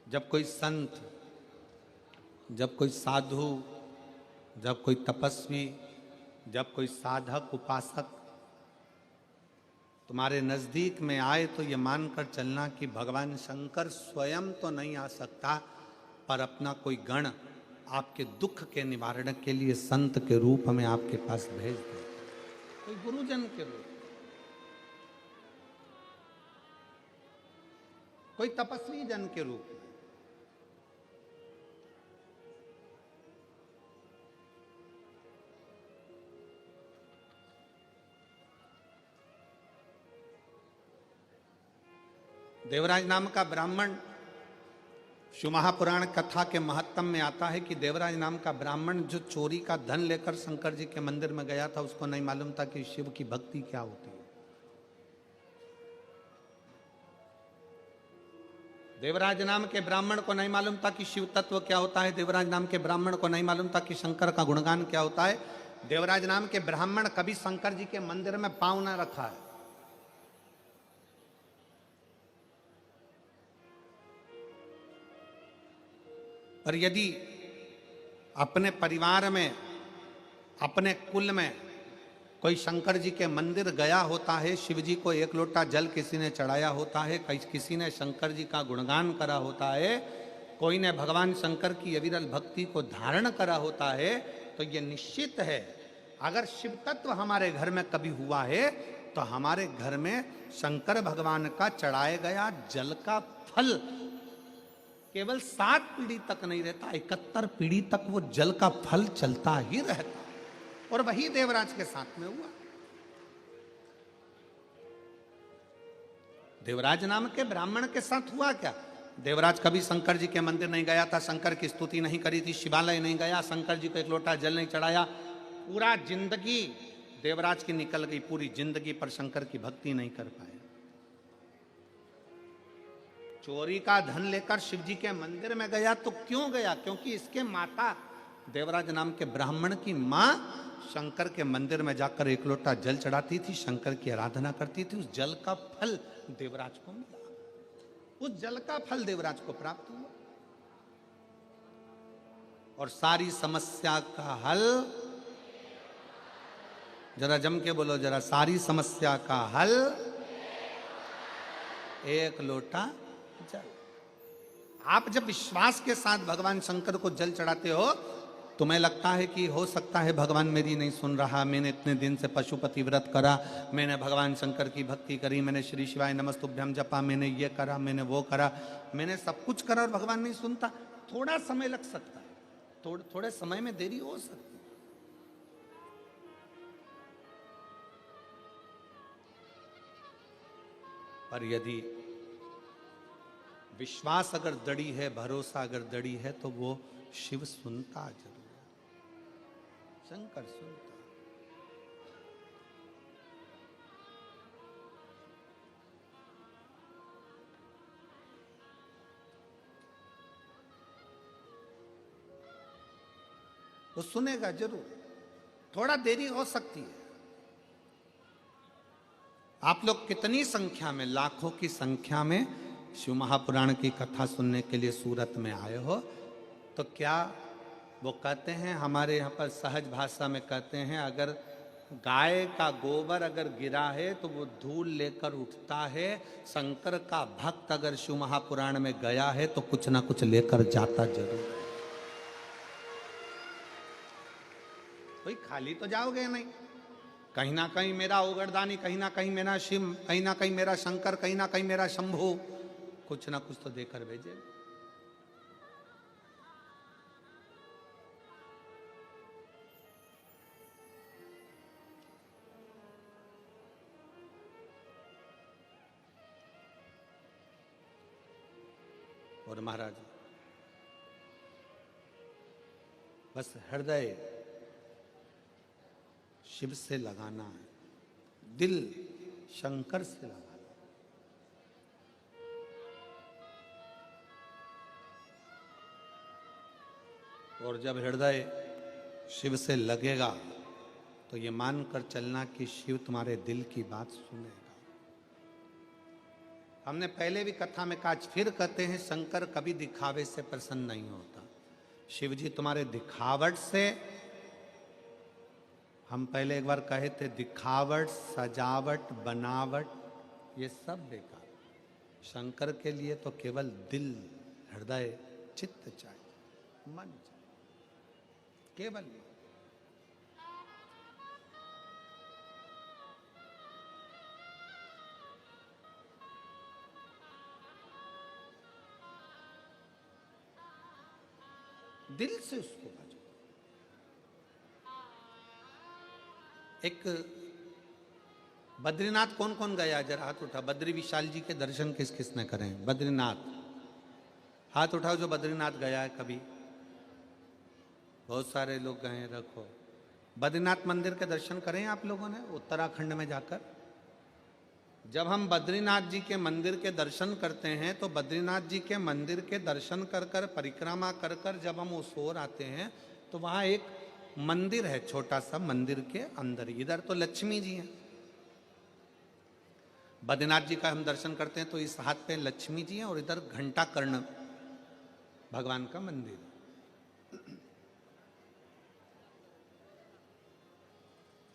Speaker 1: जब कोई संत, जब कोई साधु, जब कोई तपस्वी, जब कोई साधक उपासक तुम्हारे नजदीक में आए, तो ये मानकर चलना कि भगवान शंकर स्वयं तो नहीं आ सकता, पर अपना कोई गण आपके दुख के निवारण के लिए संत के रूप में आपके पास भेज दे, कोई गुरुजन के रूप, कोई तपस्वी जन के रूप में। देवराज नाम का ब्राह्मण, शिव महापुराण कथा के महत्तम में आता है कि देवराज नाम का ब्राह्मण जो चोरी का धन लेकर शंकर जी के मंदिर में गया था, उसको नहीं मालूम था कि शिव की भक्ति क्या होती है। देवराज नाम के ब्राह्मण को नहीं मालूम था कि शिव तत्व क्या होता है। देवराज नाम के ब्राह्मण को नहीं मालूम था कि शंकर का गुणगान क्या होता है। देवराज नाम के ब्राह्मण कभी शंकर जी के मंदिर में पांव ना रखा है। पर यदि अपने परिवार में, अपने कुल में कोई शंकर जी के मंदिर गया होता है, शिव जी को एक लोटा जल किसी ने चढ़ाया होता है, किसी ने शंकर जी का गुणगान करा होता है, कोई ने भगवान शंकर की अविरल भक्ति को धारण करा होता है, तो ये निश्चित है अगर शिव तत्व हमारे घर में कभी हुआ है तो हमारे घर में शंकर भगवान का चढ़ाया गया जल का फल केवल 7 पीढ़ी तक नहीं रहता, 71 पीढ़ी तक वो जल का फल चलता ही रहता। और वही देवराज के साथ में हुआ। देवराज नाम के ब्राह्मण के साथ हुआ क्या? देवराज कभी शंकर जी के मंदिर नहीं गया था, शंकर की स्तुति नहीं करी थी, शिवालय नहीं गया, शंकर जी को एक लोटा जल नहीं चढ़ाया। पूरा जिंदगी देवराज की निकल गई, पूरी जिंदगी पर शंकर की भक्ति नहीं कर पाए। चोरी का धन लेकर शिव जी के मंदिर में गया तो क्यों गया? क्योंकि इसके माता, देवराज नाम के ब्राह्मण की मां शंकर के मंदिर में जाकर एक लोटा जल चढ़ाती थी, शंकर की आराधना करती थी। उस जल का फल देवराज को मिला, उस जल का फल देवराज को प्राप्त हुआ और सारी समस्या का हल जरा जम के बोलो जरा, सारी समस्या का हल एक लोटा जल। आप जब विश्वास के साथ भगवान शंकर को जल चढ़ाते हो, तुम्हें लगता है कि हो सकता है भगवान मेरी नहीं सुन रहा, मैंने इतने दिन से पशुपति व्रत करा, मैंने भगवान शंकर की भक्ति करी, मैंने श्री शिवाय नमस्तुभ्यम जपा, मैंने ये करा, मैंने वो करा, मैंने सब कुछ करा और भगवान नहीं सुनता। थोड़ा समय लग सकता है, थोड़े समय में देरी हो सकती है। पर यदि विश्वास अगर दड़ी है, भरोसा अगर दड़ी है, तो वो शिव सुनता जरूर है, शंकर सुनता। वो सुनेगा जरूर, थोड़ा देरी हो सकती है। आप लोग कितनी संख्या में, लाखों की संख्या में शिव महापुराण की कथा सुनने के लिए सूरत में आए हो, तो क्या वो कहते हैं, हमारे यहाँ पर सहज भाषा में कहते हैं, अगर गाय का गोबर अगर गिरा है तो वो धूल लेकर उठता है, शंकर का भक्त अगर शिव महापुराण में गया है तो कुछ ना कुछ लेकर जाता जरूर है। कोई खाली तो जाओगे नहीं, कहीं ना कहीं मेरा ओगरदानी, कहीं ना कहीं मेरा शिव, कहीं ना कहीं मेरा शंकर, कहीं ना कहीं मेरा शंभू, कुछ ना कुछ तो देकर भेजे। और महाराज बस हृदय शिव से लगाना है, दिल शंकर से लगाना। और जब हृदय शिव से लगेगा तो ये मानकर चलना कि शिव तुम्हारे दिल की बात सुनेगा। हमने पहले भी कथा में कहा, फिर कहते हैं, शंकर कभी दिखावे से प्रसन्न नहीं होता। शिव जी तुम्हारे दिखावट से, हम पहले एक बार कहे थे, दिखावट, सजावट, बनावट, ये सब बेकार। शंकर के लिए तो केवल दिल, हृदय, चित्त चाहिए, मन चाहिए, केवल दिल से उसको भजो। एक बद्रीनाथ कौन कौन गया, जरा हाथ उठा। बद्री विशाल जी के दर्शन किस किसने करें? बद्रीनाथ, हाथ उठाओ जो बद्रीनाथ गया है कभी। बहुत सारे लोग गए हैं, रखो। बद्रीनाथ मंदिर के दर्शन करें आप लोगों ने उत्तराखंड में जाकर? जब हम बद्रीनाथ जी के मंदिर के दर्शन करते हैं तो बद्रीनाथ जी के मंदिर के दर्शन कर कर, परिक्रमा कर कर जब हम उस ओर आते हैं तो वहाँ एक मंदिर है, छोटा सा, मंदिर के अंदर इधर तो लक्ष्मी जी हैं। बद्रीनाथ जी का हम दर्शन करते हैं तो इस हाथ पे लक्ष्मी जी हैं और इधर घंटा कर्ण भगवान का मंदिर।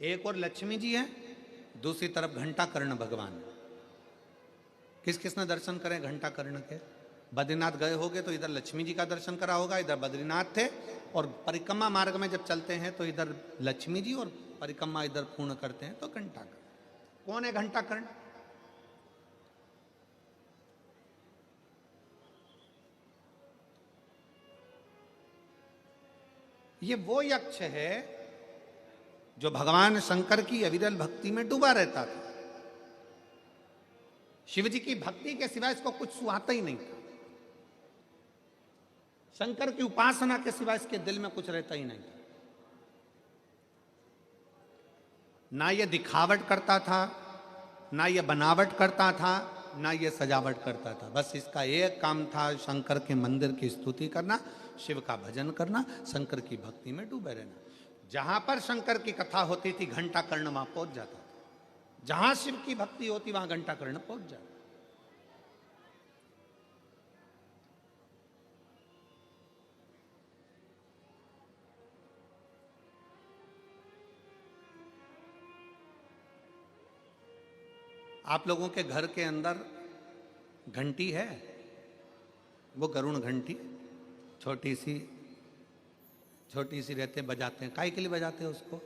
Speaker 1: एक और लक्ष्मी जी है, दूसरी तरफ घंटा कर्ण भगवान। किस किसने दर्शन करें घंटा कर्ण के? बद्रीनाथ गए होगे तो इधर लक्ष्मी जी का दर्शन करा होगा, इधर बद्रीनाथ थे, और परिक्रमा मार्ग में जब चलते हैं तो इधर लक्ष्मी जी और परिक्रमा इधर पूर्ण करते हैं तो घंटा कर्ण। कौन है घंटा कर्ण? ये वो यक्ष है जो भगवान शंकर की अविरल भक्ति में डूबा रहता था। शिव जी की भक्ति के सिवाय इसको कुछ सुहाता ही नहीं था। शंकर की उपासना के सिवाय इसके दिल में कुछ रहता ही नहीं था। ना ये दिखावट करता था, ना ये बनावट करता था, ना ये सजावट करता था। बस इसका एक काम था, शंकर के मंदिर की स्तुति करना, शिव का भजन करना, शंकर की भक्ति में डूबे रहना। जहां पर शंकर की कथा होती थी घंटा कर्ण वहां पहुंच जाता था, जहां शिव की भक्ति होती वहां घंटा कर्ण पहुंच जाता। आप लोगों के घर के अंदर घंटी है, वो गरुण घंटी, छोटी सी रहते, बजाते हैं। काहे के लिए बजाते हैं उसको?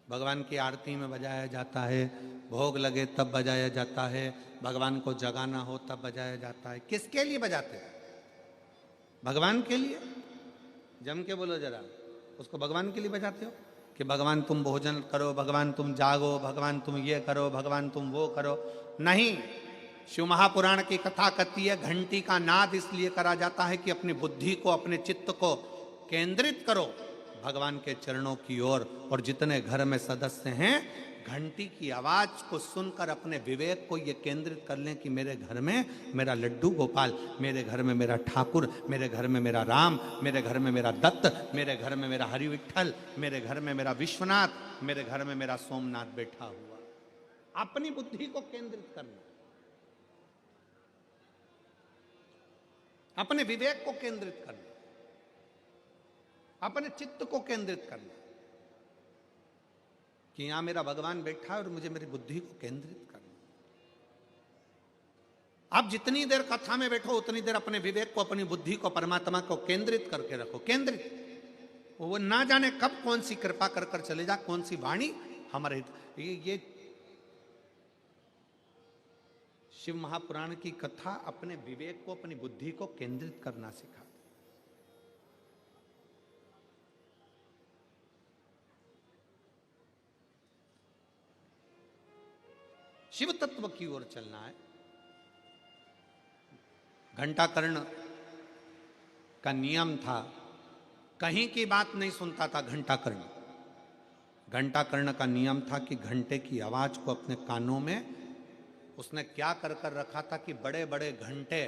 Speaker 1: भगवान की आरती में बजाया जाता है, भोग लगे तब बजाया जाता है, भगवान को जगाना हो तब बजाया जाता है। किसके लिए बजाते हैं? भगवान के लिए। जम के बोलो जरा, उसको भगवान के लिए बजाते हो कि भगवान तुम भोजन करो, भगवान तुम जागो, भगवान तुम ये करो, भगवान तुम वो करो? नहीं। शिव महापुराण की कथा कहती है घंटी का नाद इसलिए करा जाता है कि अपनी बुद्धि को, अपने चित्त को केंद्रित करो भगवान के चरणों की ओर। और जितने घर में सदस्य हैं, घंटी की आवाज को सुनकर अपने विवेक को ये केंद्रित कर लें कि मेरे घर में मेरा लड्डू गोपाल, मेरे घर में मेरा ठाकुर, मेरे घर में मेरा राम, मेरे घर में मेरा दत्त, मेरे घर में मेरा हरि विठ्ठल, मेरे घर में मेरा विश्वनाथ, मेरे घर में मेरा सोमनाथ बैठा हुआ। अपनी बुद्धि को केंद्रित करना, अपने विवेक को केंद्रित करना, अपने चित्त को केंद्रित करना कि यहां मेरा भगवान बैठा है और मुझे मेरी बुद्धि को केंद्रित करना। आप जितनी देर कथा में बैठो उतनी देर अपने विवेक को, अपनी बुद्धि को, परमात्मा को केंद्रित करके रखो। केंद्रित, वो ना जाने कब कौन सी कृपा कर कर चले जा, कौन सी वाणी हमारे ये शिव महापुराण की कथा अपने विवेक को, अपनी बुद्धि को केंद्रित करना सिखाती। शिव तत्व की ओर चलना है। घंटाकर्ण का नियम था, कहीं की बात नहीं सुनता था घंटाकर्ण। घंटाकर्ण का नियम था कि घंटे की आवाज को अपने कानों में उसने क्या कर कर रखा था कि बड़े बड़े घंटे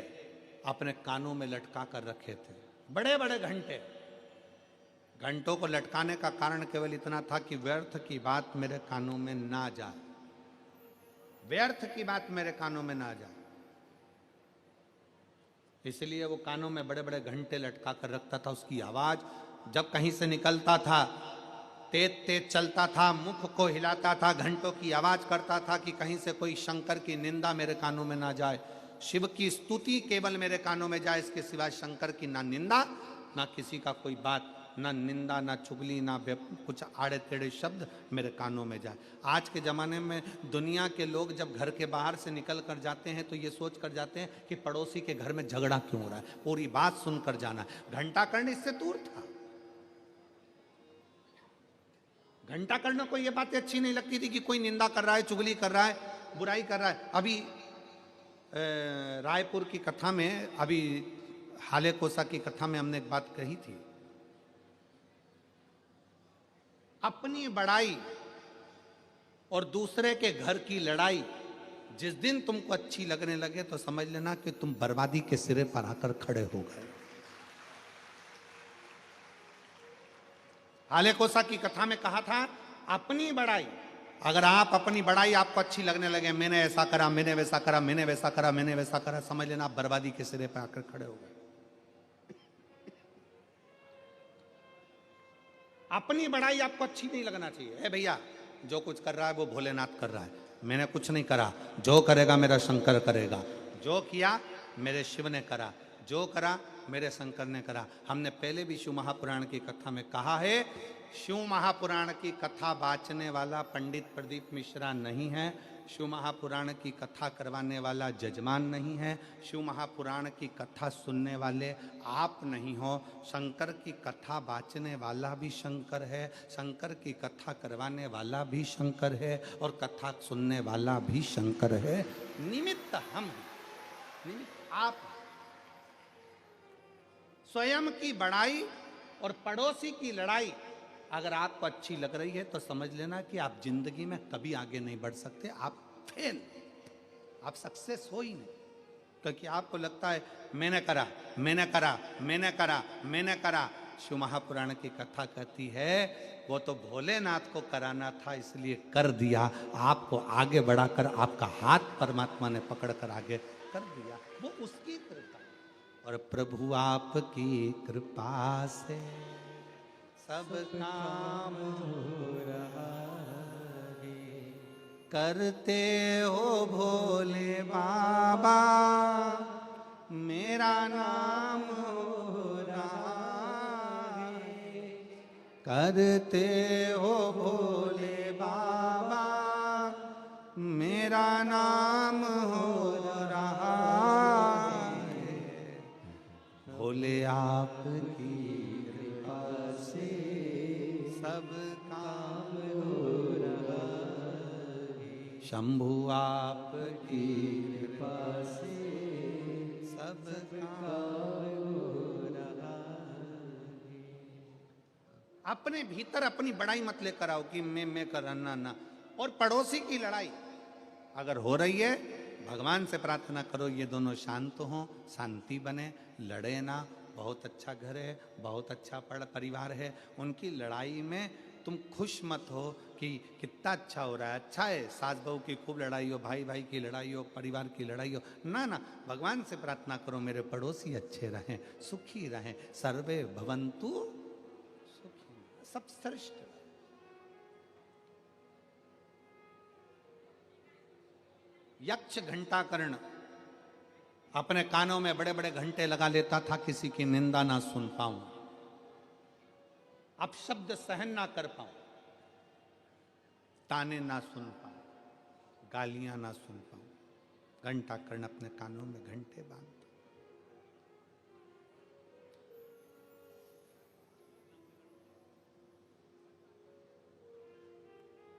Speaker 1: अपने कानों में लटका कर रखे थे। बड़े बड़े घंटे, घंटों को लटकाने का कारण केवल इतना था कि व्यर्थ की बात मेरे कानों में ना जाए, व्यर्थ की बात मेरे कानों में ना जाए, इसलिए वो कानों में बड़े बड़े घंटे लटका कर रखता था। उसकी आवाज जब कहीं से निकलता था, तेज तेज चलता था, मुख को हिलाता था, घंटों की आवाज करता था कि कहीं से कोई शंकर की निंदा मेरे कानों में ना जाए, शिव की स्तुति केवल मेरे कानों में जाए, इसके सिवाय शंकर की ना निंदा, ना किसी का कोई बात, ना निंदा, ना चुगली, ना कुछ आड़े टेढ़े शब्द मेरे कानों में जाए। आज के ज़माने में दुनिया के लोग जब घर के बाहर से निकल कर जाते हैं तो ये सोच कर जाते हैं कि पड़ोसी के घर में झगड़ा क्यों हो रहा है, पूरी बात सुनकर जाना। घंटाकर्ण इससे दूर था। घंटाकर्ण को ये बातें अच्छी नहीं लगती थी कि कोई निंदा कर रहा है, चुगली कर रहा है, बुराई कर रहा है। अभी रायपुर की कथा में, अभी हाले कोसा की कथा में हमने एक बात कही थी, अपनी बड़ाई और दूसरे के घर की लड़ाई जिस दिन तुमको अच्छी लगने लगे तो समझ लेना कि तुम बर्बादी के सिरे पर आकर खड़े हो गए। हाले कोसा की कथा में कहा था, अपनी बड़ाई, अगर आप अपनी बड़ाई आपको अच्छी लगने लगे, मैंने ऐसा करा, मैंने वैसा करा, मैंने वैसा करा, मैंने वैसा करा, समझ लेना आप बर्बादी के सिरे पर आकर खड़े हो गए। अपनी बड़ाई आपको अच्छी नहीं लगना चाहिए। भैया जो कुछ कर रहा है वो भोलेनाथ कर रहा है, मैंने कुछ नहीं करा, जो करेगा मेरा शंकर करेगा, जो किया मेरे शिव ने करा, जो करा मेरे शंकर ने करा। हमने पहले भी शिव महापुराण की कथा में कहा है, शिव महापुराण की कथा बाचने वाला पंडित प्रदीप मिश्रा नहीं है, शिव महापुराण की कथा करवाने वाला जजमान नहीं है, शिव महापुराण की कथा सुनने वाले आप नहीं हो। शंकर की कथा बाचने वाला भी शंकर है, शंकर की कथा करवाने वाला भी शंकर है, और कथा सुनने वाला भी शंकर है। निमित्त हम हैं, निमित्त आप। स्वयं की बड़ाई और पड़ोसी की लड़ाई अगर आपको अच्छी लग रही है तो समझ लेना कि आप जिंदगी में कभी आगे नहीं बढ़ सकते, आप फेल, आप सक्सेस हो ही नहीं। क्योंकि आपको लगता है मैंने करा, मैंने करा, मैंने करा, मैंने करा। शिव महापुराण की कथा कहती है वो तो भोलेनाथ को कराना था इसलिए कर दिया, आपको आगे बढ़ाकर आपका हाथ परमात्मा ने पकड़कर आगे कर दिया, वो उसकी कृपा। और प्रभु आपकी कृपा से सब काम हो रहा है। करते हो भोले बाबा मेरा नाम हो रहा है, करते हो भोले बाबा मेरा नाम हो रहा है, भोले आपकी कृपा से सब काम हो रहा है, शंभु आपकी कृपा से सब काम हो रहा है। अपने भीतर अपनी बड़ाई मत लेकर आओ कि मैं करना ना, और पड़ोसी की लड़ाई अगर हो रही है भगवान से प्रार्थना करो ये दोनों शांत हों, शांति बने, लड़े ना। बहुत अच्छा घर है, बहुत अच्छा परिवार है, उनकी लड़ाई में तुम खुश मत हो कि कितना अच्छा हो रहा है। अच्छा है सास बहू की खूब लड़ाई हो, भाई भाई की लड़ाई हो, परिवार की लड़ाई हो, ना ना, भगवान से प्रार्थना करो मेरे पड़ोसी अच्छे रहें, सुखी रहें, सर्वे भवन्तु सुखी, सब श्रेष्ठ। यक्ष घंटाकर्ण अपने कानों में बड़े बड़े घंटे लगा लेता था, किसी की निंदा ना सुन पाऊं, अपशब्द सहन ना कर पाऊं, ताने ना सुन पाऊं, गालियां ना सुन पाऊं। घंटाकर्ण अपने कानों में घंटे बांधता।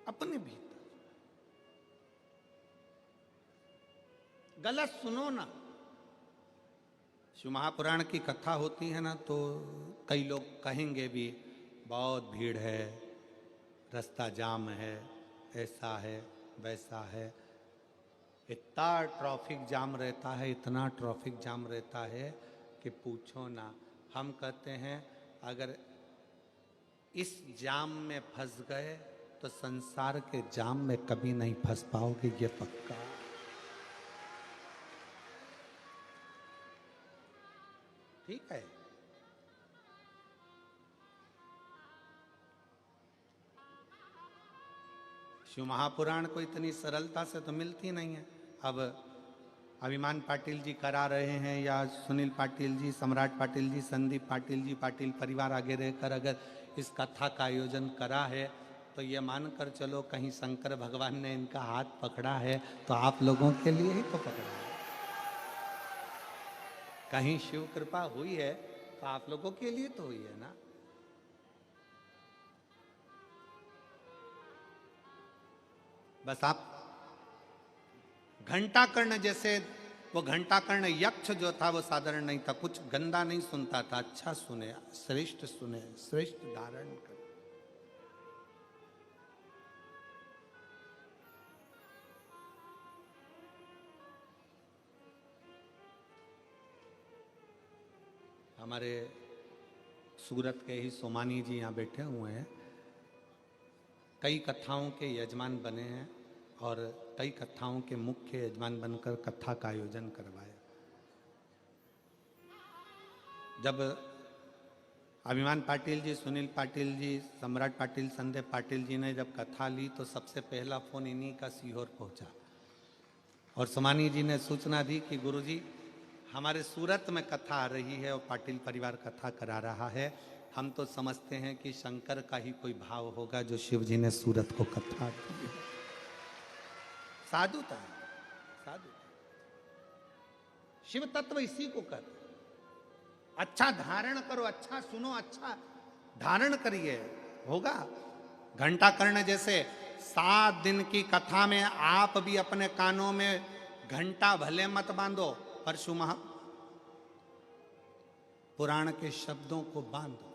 Speaker 1: अपने भीतर गलत सुनो ना। शिव महापुराण की कथा होती है ना, तो कई लोग कहेंगे भी बहुत भीड़ है, रास्ता जाम है, ऐसा है वैसा है। इतना ट्रैफिक जाम रहता है, इतना ट्रैफिक जाम रहता है कि पूछो ना। हम कहते हैं अगर इस जाम में फंस गए तो संसार के जाम में कभी नहीं फंस पाओगे, ये पक्का। ठीक है, शिव महापुराण को इतनी सरलता से तो मिलती नहीं है। अब अभिमान पाटिल जी करा रहे हैं, या सुनील पाटिल जी, सम्राट पाटिल जी, संदीप पाटिल जी, पाटिल परिवार आगे रहकर अगर इस कथा का आयोजन करा है, तो ये मानकर चलो कहीं शंकर भगवान ने इनका हाथ पकड़ा है तो आप लोगों के लिए ही तो पकड़ा है। कहीं शिव कृपा हुई है तो आप लोगों के लिए तो हुई है ना। बस आप घंटाकर्ण जैसे, वो घंटाकर्ण यक्ष जो था वो साधारण नहीं था, कुछ गंदा नहीं सुनता था, अच्छा सुने, श्रेष्ठ सुने, श्रेष्ठ धारण कर। हमारे सूरत के ही सोमानी जी यहाँ बैठे हुए हैं, कई कथाओं के यजमान बने हैं और कई कथाओं के मुख्य यजमान बनकर कथा का आयोजन करवाया। जब अभिमान पाटिल जी, सुनील पाटिल जी, सम्राट पाटिल, संदीप पाटिल जी ने जब कथा ली तो सबसे पहला फोन इन्हीं का सीहोर पहुंचा और सोमानी जी ने सूचना दी कि गुरुजी हमारे सूरत में कथा आ रही है और पाटिल परिवार कथा करा रहा है। हम तो समझते हैं कि शंकर का ही कोई भाव होगा जो शिव जी ने सूरत को कथा दी। साधुता, साधु शिव तत्व इसी को कहते। अच्छा धारण करो, अच्छा सुनो, अच्छा धारण करिए, होगा। घंटाकर्ण जैसे 7 दिन की कथा में आप भी अपने कानों में घंटा भले मत बांधो, पर शिव पुराण के शब्दों को बांधो।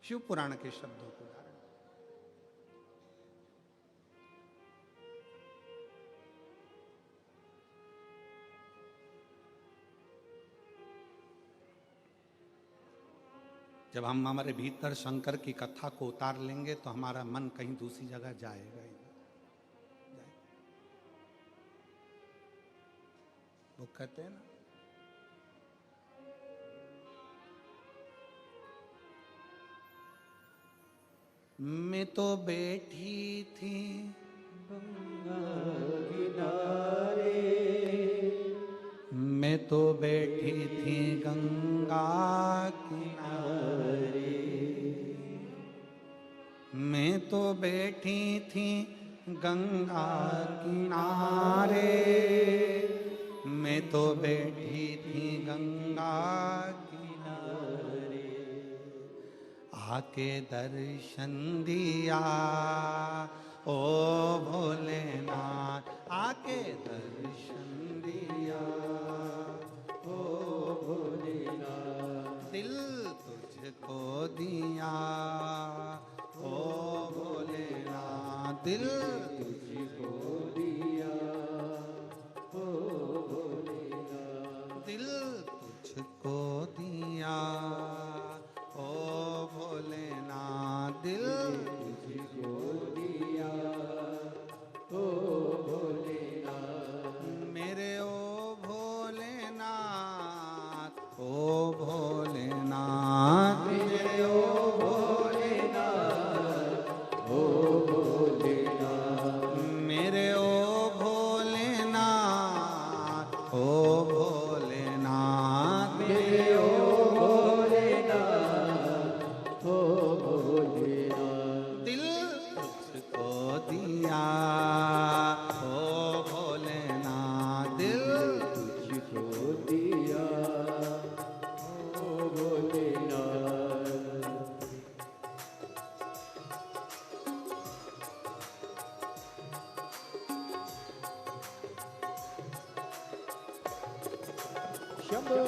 Speaker 1: शिव पुराण के शब्दों को धारण। जब हम हमारे भीतर शंकर की कथा को उतार लेंगे तो हमारा मन कहीं दूसरी जगह जाएगा ही। वो कहते हैं ना, मैं तो बैठी थी
Speaker 2: गंगा किनारे,
Speaker 1: मैं तो बैठी थी गंगा किनारे, मैं तो बैठी थी गंगा किनारे, मैं तो बैठी थी गंगा किनारे, आके दर्शन दिया ओ भोलेनाथ, आके दर्शन दिया ओ भोलेनाथ, दिल तुझको दिया ओ भोलेनाथ, दिल तुझको दिया ओ भोलेनाथ, दिल तुझको दिया ओ भोलेनाथ, दिल तुझको दिया ओ भोलेनाथ, मेरे ओ भोलेनाथ, ओ भोलेनाथ, मेरे ओ भोलेनाथ, ओ भोलेनाथ, मेरे ओ भोलेनाथ, ओ भोलेनाथ, मेरे ओ भोलेनाथ, ओ भोलेनाथ, दिल तुझको दिया ओ भोलेनाथ, दिल तुझको दिया ओ भोलेनाथ।
Speaker 2: शंभो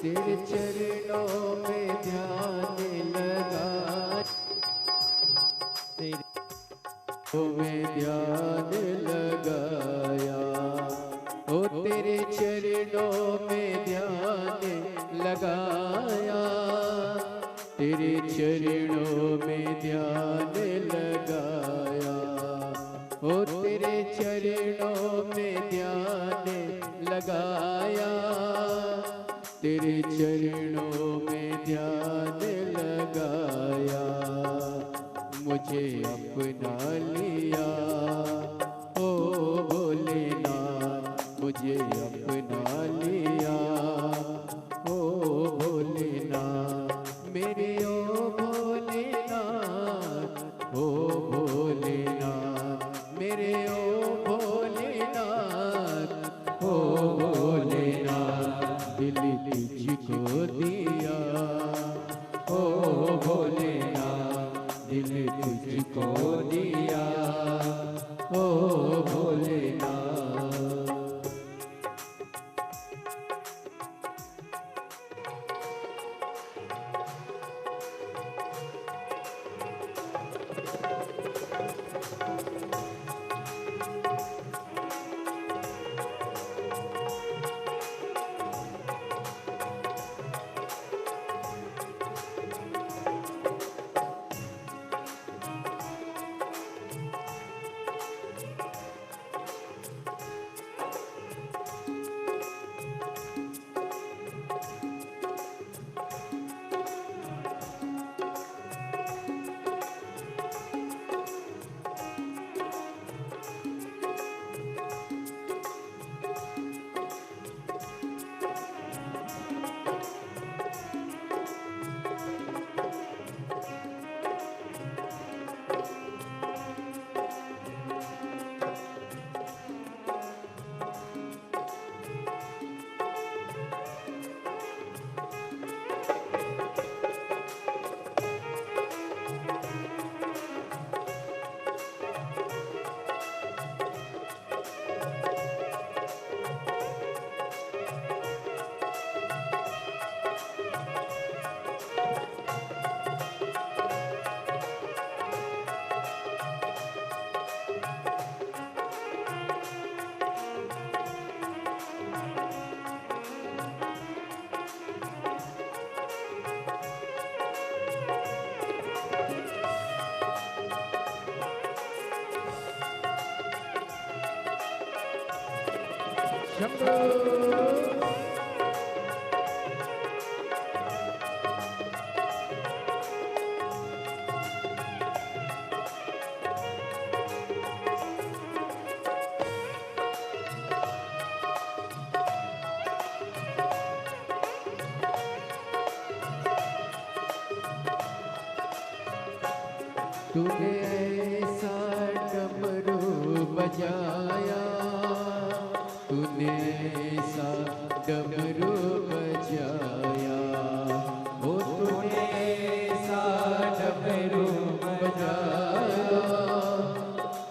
Speaker 2: तेरे चरणों में ध्यान लगा, तेरे में ध्यान लगाया, ओ तेरे चरणों में ध्यान लगाया, तेरे चरणों में ध्यान लगाया, ओ तेरे चरणों में ध्यान लगाया, तेरे चरणों में ध्यान लगाया, मुझे अपना लिया ओ भोलेनाथ, मुझे अपना लिया ओ भोलेनाथ, मेरे ओ भोलेनाथ, ओ भोलेनाथ, मेरे ओ भोलेनाथ, ओ भोलेनाथ, दिल तुझको दिया ओ भोलेनाथ, दिल तुझको दिया ओ भोलेनाथ। शंभो तूने ऐसा डमरू बजाया, तूने ऐसा डमरू बजाया, ओ तूने ऐसा डमरू बजाया,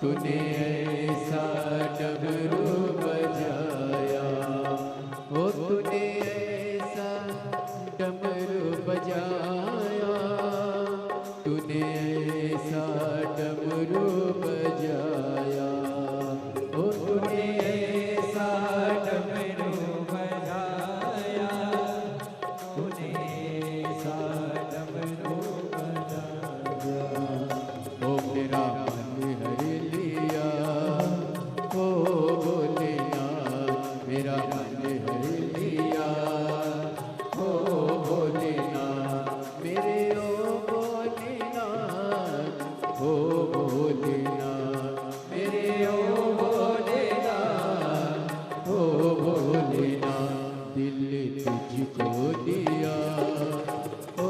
Speaker 2: तूने ऐसा डमरू बजाया, ओ तूने ऐसा डमरू बजाया, तूने ऐसा डमरू बजाया, ओ तूने ऐसा डमरू बजाया, तूने ऐसा डमरू बजाया, ओ मेरा मन हर लिया, ओ भोलेनाथ मेरा मन हर लिया, ओ भोलेनाथ मेरे ओ भोलेनाथ, ओ भोलेनाथ मेरे ओ भोलेनाथ, ओ भोलेनाथ दिल तुझको दिया, ओ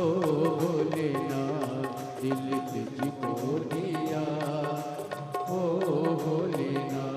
Speaker 2: भोलेनाथ दिल तुझको दिया, ओ भोलेनाथ।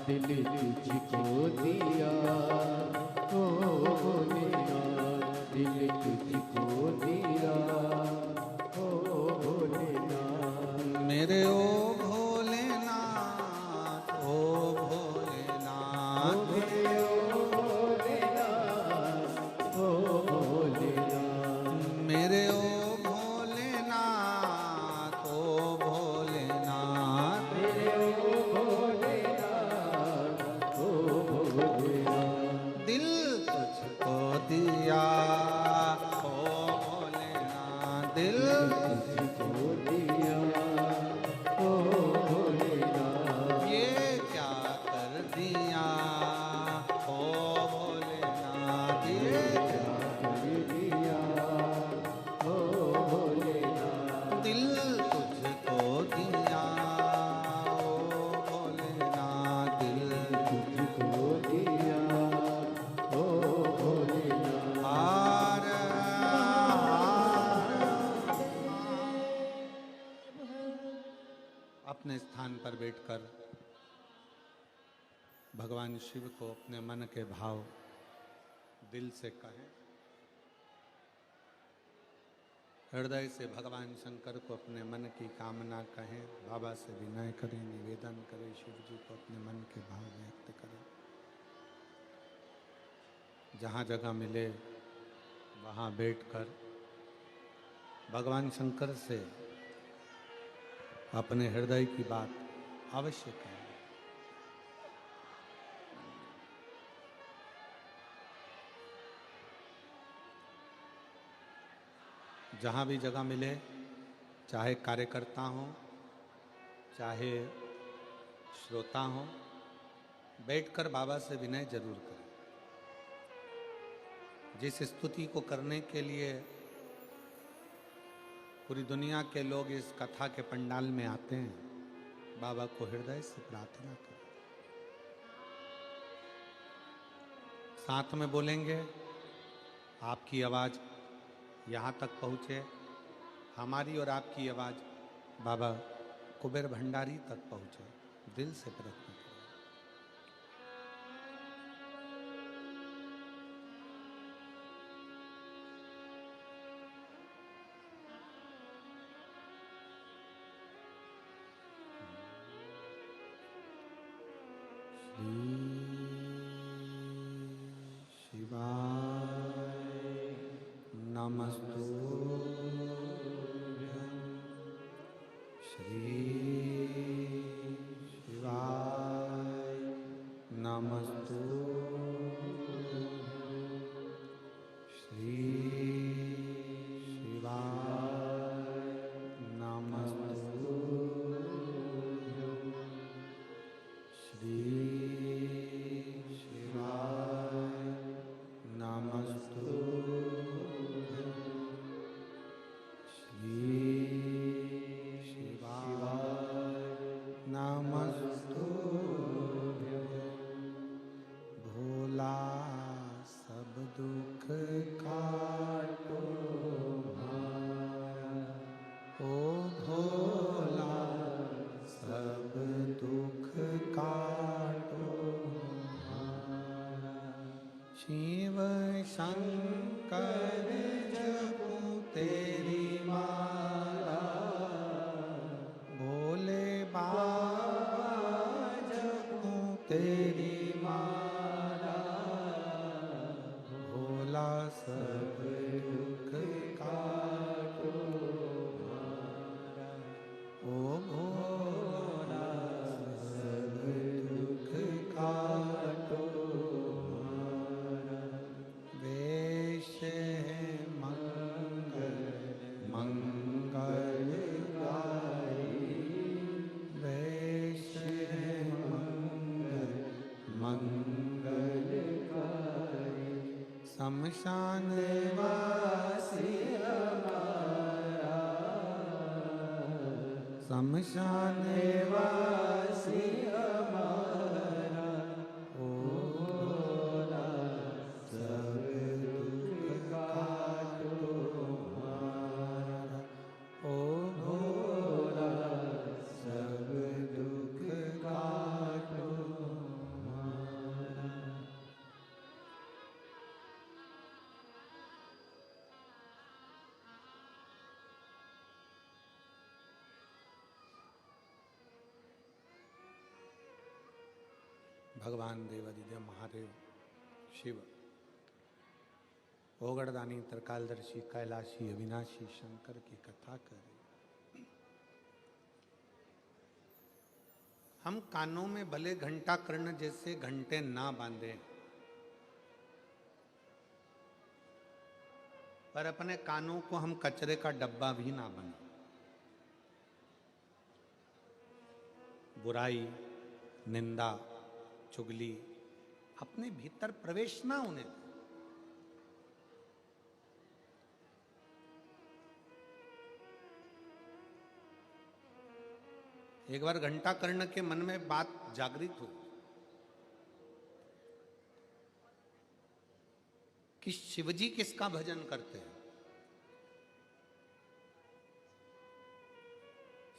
Speaker 2: दिल तुझको दिया ओ कर दिया ओ भोलेनाथ।
Speaker 1: दिल तुझको दिया ओ भोलेनाथ, दिल
Speaker 2: तुझको दिया ओ भोलेनाथ।
Speaker 1: हार अपने स्थान पर बैठकर भगवान शिव को अपने मन के भाव दिल से कहें। हृदय से भगवान शंकर को अपने मन की कामना कहें। बाबा से विनय करें, निवेदन करें, शिव जी को अपने मन के भाव व्यक्त करें। जहाँ जगह मिले वहाँ बैठकर भगवान शंकर से अपने हृदय की बात अवश्य करें। जहाँ भी जगह मिले, चाहे कार्यकर्ता हों चाहे श्रोता हों, बैठकर बाबा से विनय जरूर करें। जिस स्तुति को करने के लिए पूरी दुनिया के लोग इस कथा के पंडाल में आते हैं, बाबा को हृदय से प्रार्थना करें। साथ में बोलेंगे, आपकी आवाज़ यहाँ तक पहुँचे, हमारी और आपकी आवाज़ बाबा कुबेर भंडारी तक पहुँचे। दिल से प्रार्थना करें। शिव शंकर जपूं तेरी माला, भोले बाबा जपूं तेरी माला, भोला सब दुख काटो हमारा। ओ भोला सब दुख काटो शमशान वासी हमारा, शमशान वासी हमारा, ओ भोला सब दुख काटो हमारा, ओ भोला सब दुख काटो हमारा। भगवान देवादिदेव महादेव शिव, ओगड़दानी, त्रिकालदर्शी, कैलाशी, अविनाशी शंकर की कथा करें। हम कानों में भले घंटा कर्ण जैसे घंटे ना बांधे, पर अपने कानों को हम कचरे का डब्बा भी ना बने। बुराई, निंदा, चुगली अपने भीतर प्रवेश ना होने दें। एक बार घंटा कर्ण के मन में बात जागृत हुई कि शिवजी किसका भजन करते हैं।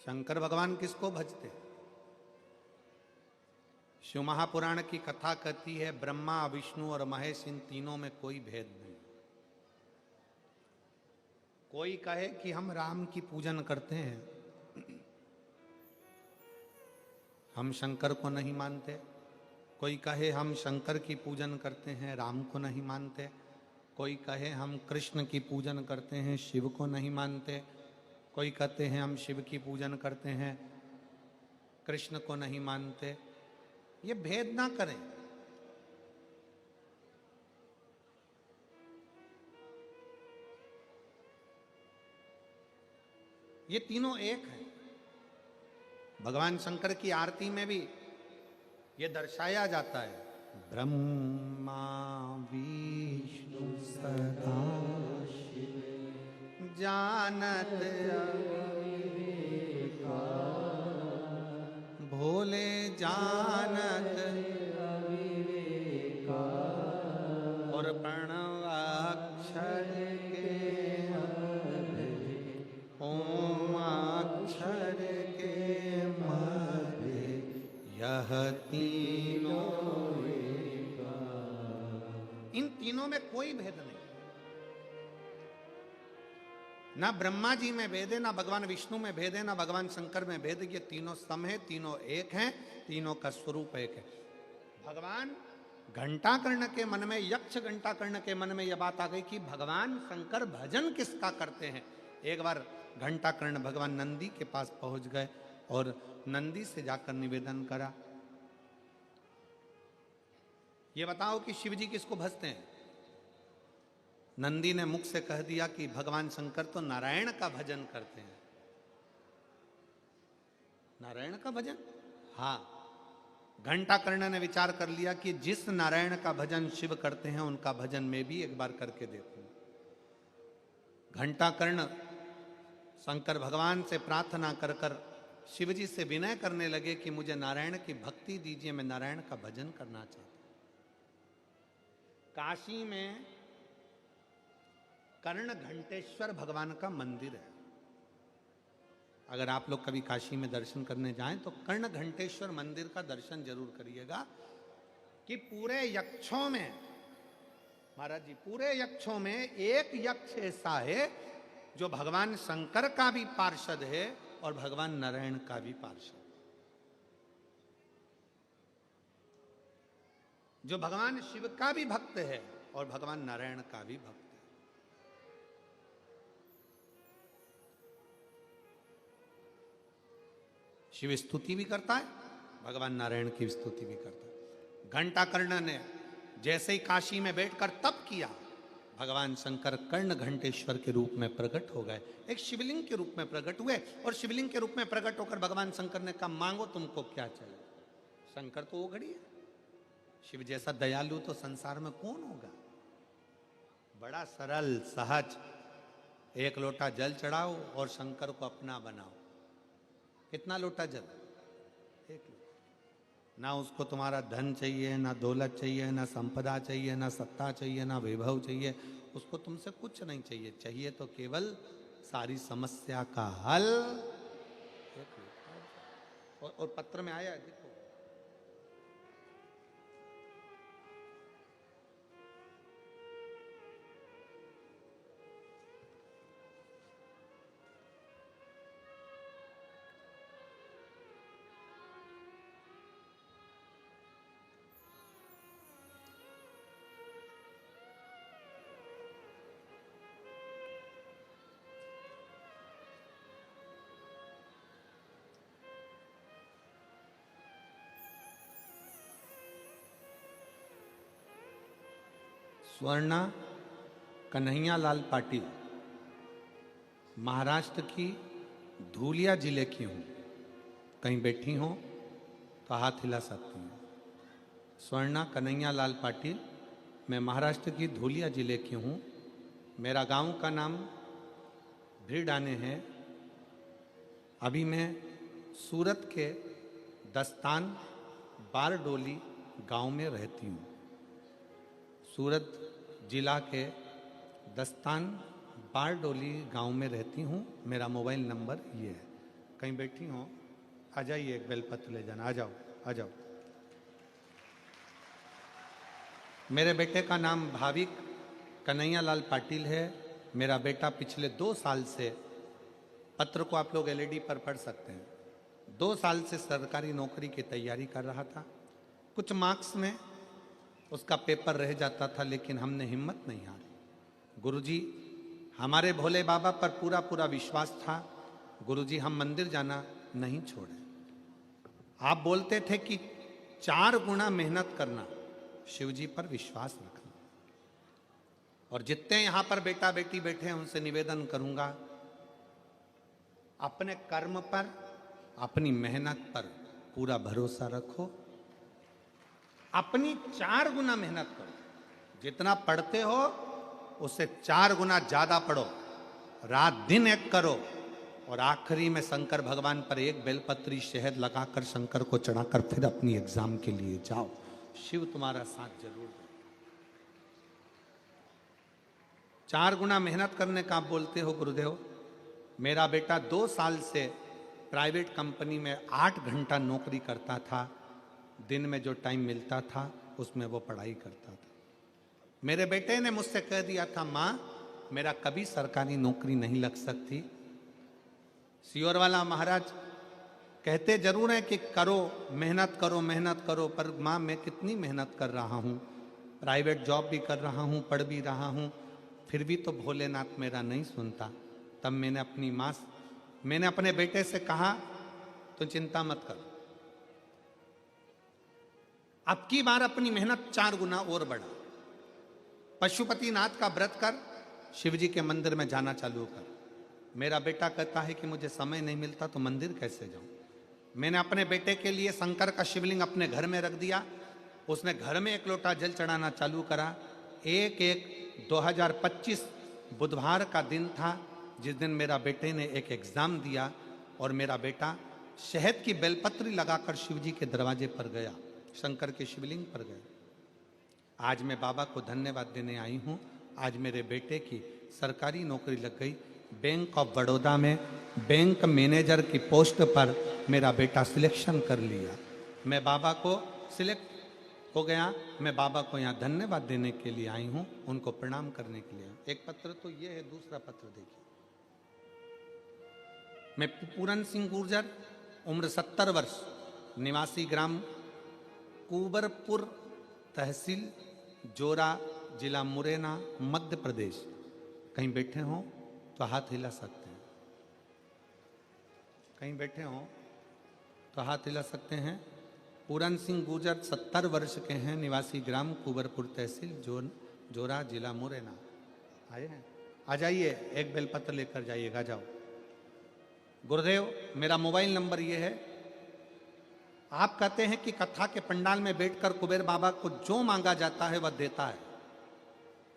Speaker 1: शंकर भगवान किसको भजते हैं? शिव महापुराण की कथा कहती है ब्रह्मा, विष्णु और महेश, इन तीनों में कोई भेद नहीं। कोई कहे कि हम राम की पूजन करते हैं, हम शंकर को नहीं मानते। कोई कहे हम शंकर की पूजन करते हैं, राम को नहीं मानते। कोई कहे हम कृष्ण की पूजन करते हैं, शिव को नहीं मानते। कोई कहते हैं हम शिव की पूजन करते हैं, कृष्ण को नहीं मानते। ये भेद ना करें। ये तीनों एक हैं। भगवान शंकर की आरती में भी ये दर्शाया जाता है, ब्रह्मा विष्णु सदा जानत भोले जानत और प्रणवाक्षर के ओमाक्षर के मध्य यह तीनों, इन तीनों में कोई भेद नहीं। ना ब्रह्मा जी में भेद है, ना भगवान विष्णु में भेद है, ना भगवान शंकर में भेद है। ये तीनों सम है, तीनों एक हैं, तीनों का स्वरूप एक है। भगवान घंटाकर्ण के मन में, यक्ष घंटाकर्ण के मन में यह बात आ गई कि भगवान शंकर भजन किसका करते हैं। एक बार घंटाकर्ण भगवान नंदी के पास पहुंच गए और नंदी से जाकर निवेदन करा, ये बताओ कि शिव जी किसको भजते हैं। नंदी ने मुख से कह दिया कि भगवान शंकर तो नारायण का भजन करते हैं। नारायण का भजन? हाँ। घंटाकर्ण ने विचार कर लिया कि जिस नारायण का भजन शिव करते हैं उनका भजन मैं भी एक बार करके देखूं। घंटाकर्ण शंकर भगवान से प्रार्थना कर कर शिव जी से विनय करने लगे कि मुझे नारायण की भक्ति दीजिए, मैं नारायण का भजन करना चाहता हूं। काशी में कर्ण घंटेश्वर भगवान का मंदिर है। अगर आप लोग कभी काशी में दर्शन करने जाएं तो कर्ण घंटेश्वर मंदिर का दर्शन जरूर करिएगा कि पूरे यक्षों में, महाराज जी, पूरे यक्षों में एक यक्ष ऐसा है जो भगवान शंकर का भी पार्षद है और भगवान नारायण का भी पार्षद, जो भगवान शिव का भी भक्त है और भगवान नारायण का भी भक्त है। शिव स्तुति भी करता है, भगवान नारायण की स्तुति भी करता है। घंटाकर्ण ने जैसे ही काशी में बैठकर तप किया, भगवान शंकर कर्ण घंटेश्वर के रूप में प्रकट हो गए, एक शिवलिंग के रूप में प्रकट हुए। और शिवलिंग के रूप में प्रकट होकर भगवान शंकर ने कहा, मांगो तुमको क्या चाहिए। शंकर तो वो घड़ी है, शिव जैसा दयालु तो संसार में कौन होगा। बड़ा सरल सहज, एक लोटा जल चढ़ाओ और शंकर को अपना बनाओ। कितना लोटा जल? एक लोटा। ना उसको तुम्हारा धन चाहिए, ना दौलत चाहिए, ना संपदा चाहिए, ना सत्ता चाहिए, ना वैभव चाहिए, उसको तुमसे कुछ नहीं चाहिए। चाहिए तो केवल सारी समस्या का हल। एक लोटा। और पत्र में आया है, देखो, स्वर्णा कन्हैया लाल पाटिल महाराष्ट्र की धूलिया जिले की हूँ। कहीं बैठी हो तो हाथ हिला सकती हूँ। स्वर्णा कन्हैया लाल पाटिल, मैं महाराष्ट्र की धूलिया जिले की हूँ। मेरा गांव का नाम भिरडाने है। अभी मैं सूरत के दस्तान बारडोली गांव में रहती हूँ। सूरत जिला के दस्तान बारडोली गांव में रहती हूँ। मेरा मोबाइल नंबर ये है। कहीं बैठी हो, आ जाइए, एक बेलपत्र ले जाना। आ जाओ, आ जाओ। मेरे बेटे का नाम भाविक कन्हैया लाल पाटिल है। मेरा बेटा पिछले 2 साल से, पत्र को आप लोग एलईडी पर पढ़ सकते हैं, 2 साल से सरकारी नौकरी की तैयारी कर रहा था। कुछ मार्क्स में उसका पेपर रह जाता था, लेकिन हमने हिम्मत नहीं हारी। गुरुजी, हमारे भोले बाबा पर पूरा पूरा विश्वास था। गुरुजी, हम मंदिर जाना नहीं छोड़े। आप बोलते थे कि 4 गुना मेहनत करना, शिवजी पर विश्वास रखना। और जितने यहां पर बेटा बेटी बैठे हैं उनसे निवेदन करूंगा, अपने कर्म पर, अपनी मेहनत पर पूरा भरोसा रखो। अपनी 4 गुना मेहनत करो। जितना पढ़ते हो उससे 4 गुना ज्यादा पढ़ो। रात दिन एक करो। और आखिरी में शंकर भगवान पर एक बेलपत्री शहद लगाकर शंकर को चढ़ाकर फिर अपनी एग्जाम के लिए जाओ। शिव तुम्हारा साथ जरूर दे। 4 गुना मेहनत करने का आप बोलते हो गुरुदेव। मेरा बेटा 2 साल से प्राइवेट कंपनी में 8 घंटा नौकरी करता था। दिन में जो टाइम मिलता था उसमें वो पढ़ाई करता था। मेरे बेटे ने मुझसे कह दिया था, माँ मेरा कभी सरकारी नौकरी नहीं लग सकती। सियोर वाला महाराज कहते जरूर हैं कि करो, मेहनत करो, मेहनत करो, पर माँ मैं कितनी मेहनत कर रहा हूँ, प्राइवेट जॉब भी कर रहा हूँ, पढ़ भी रहा हूँ, फिर भी तो भोलेनाथ मेरा नहीं सुनता। तब मैंने अपने बेटे से कहा, तो चिंता मत कर, अब की बार अपनी मेहनत 4 गुना और बढ़ा। पशुपतिनाथ का व्रत कर, शिवजी के मंदिर में जाना चालू कर। मेरा बेटा कहता है कि मुझे समय नहीं मिलता तो मंदिर कैसे जाऊं। मैंने अपने बेटे के लिए शंकर का शिवलिंग अपने घर में रख दिया। उसने घर में 1 लोटा जल चढ़ाना चालू करा। 1/1/2025 बुधवार का दिन था, जिस दिन मेरा बेटे ने एक एग्जाम दिया। और मेरा बेटा शहद की बेलपत्री लगाकर शिवजी के दरवाजे पर गया, शंकर के शिवलिंग पर गया। आज मैं बाबा को धन्यवाद देने आई हूँ। आज मेरे बेटे की सरकारी नौकरी लग गई। बैंक ऑफ बड़ौदा में बैंक मैनेजर की पोस्ट पर मेरा बेटा सिलेक्शन कर लिया। मैं बाबा को सिलेक्ट हो गया। मैं बाबा को यहाँ धन्यवाद देने के लिए आई हूँ, उनको प्रणाम करने के लिए। एक पत्र तो ये है, दूसरा पत्र देखिए। मैं पूरन सिंह गुर्जर, उम्र 70 वर्ष, निवासी ग्राम कुबरपुर, तहसील जोरा, जिला मुरैना, मध्य प्रदेश। कहीं बैठे हो तो हाथ हिला सकते हैं। कहीं बैठे हो तो हाथ हिला सकते हैं। पूरन सिंह गुर्जर 70 वर्ष के हैं, निवासी ग्राम कुबरपुर, तहसील जोरा, जिला मुरैना। आए हैं? आ जाइए, एक बेलपत्र लेकर जाइएगा। जाओ। गुरुदेव, मेरा मोबाइल नंबर ये है। आप कहते हैं कि कथा के पंडाल में बैठकर कुबेर बाबा को जो मांगा जाता है वह देता है।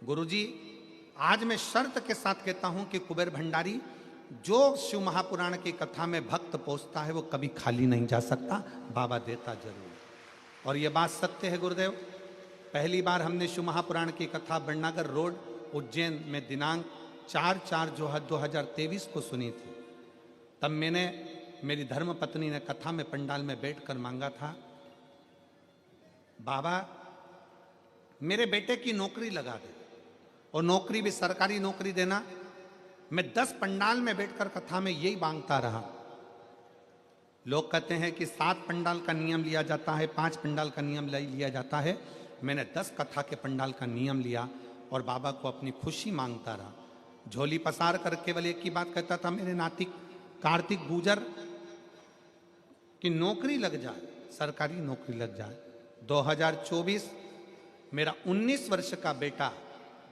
Speaker 1: गुरुजी, आज मैं शर्त के साथ कहता हूं कि कुबेर भंडारी, जो शिव महापुराण की कथा में भक्त पहुंचता है वो कभी खाली नहीं जा सकता, बाबा देता जरूर। और ये बात सत्य है गुरुदेव। पहली बार हमने शिव महापुराण की कथा बड़नागर रोड, उज्जैन में दिनांक 4/4/2023 को सुनी थी। तब मेरी धर्म पत्नी ने कथा में पंडाल में बैठकर मांगा था, बाबा मेरे बेटे की नौकरी लगा दे, और नौकरी भी सरकारी नौकरी देना। मैं 10 पंडाल में बैठकर कथा में यही मांगता रहा। लोग कहते हैं कि 7 पंडाल का नियम लिया जाता है, 5 पंडाल का नियम लिया जाता है। मैंने 10 कथा के पंडाल का नियम लिया और बाबा को अपनी खुशी मांगता रहा। झोली पसार कर केवल एक ही बात कहता था, मेरे नाती कार्तिक गुर्जर की नौकरी लग जाए, सरकारी नौकरी लग जाए। 2024 मेरा 19 वर्ष का बेटा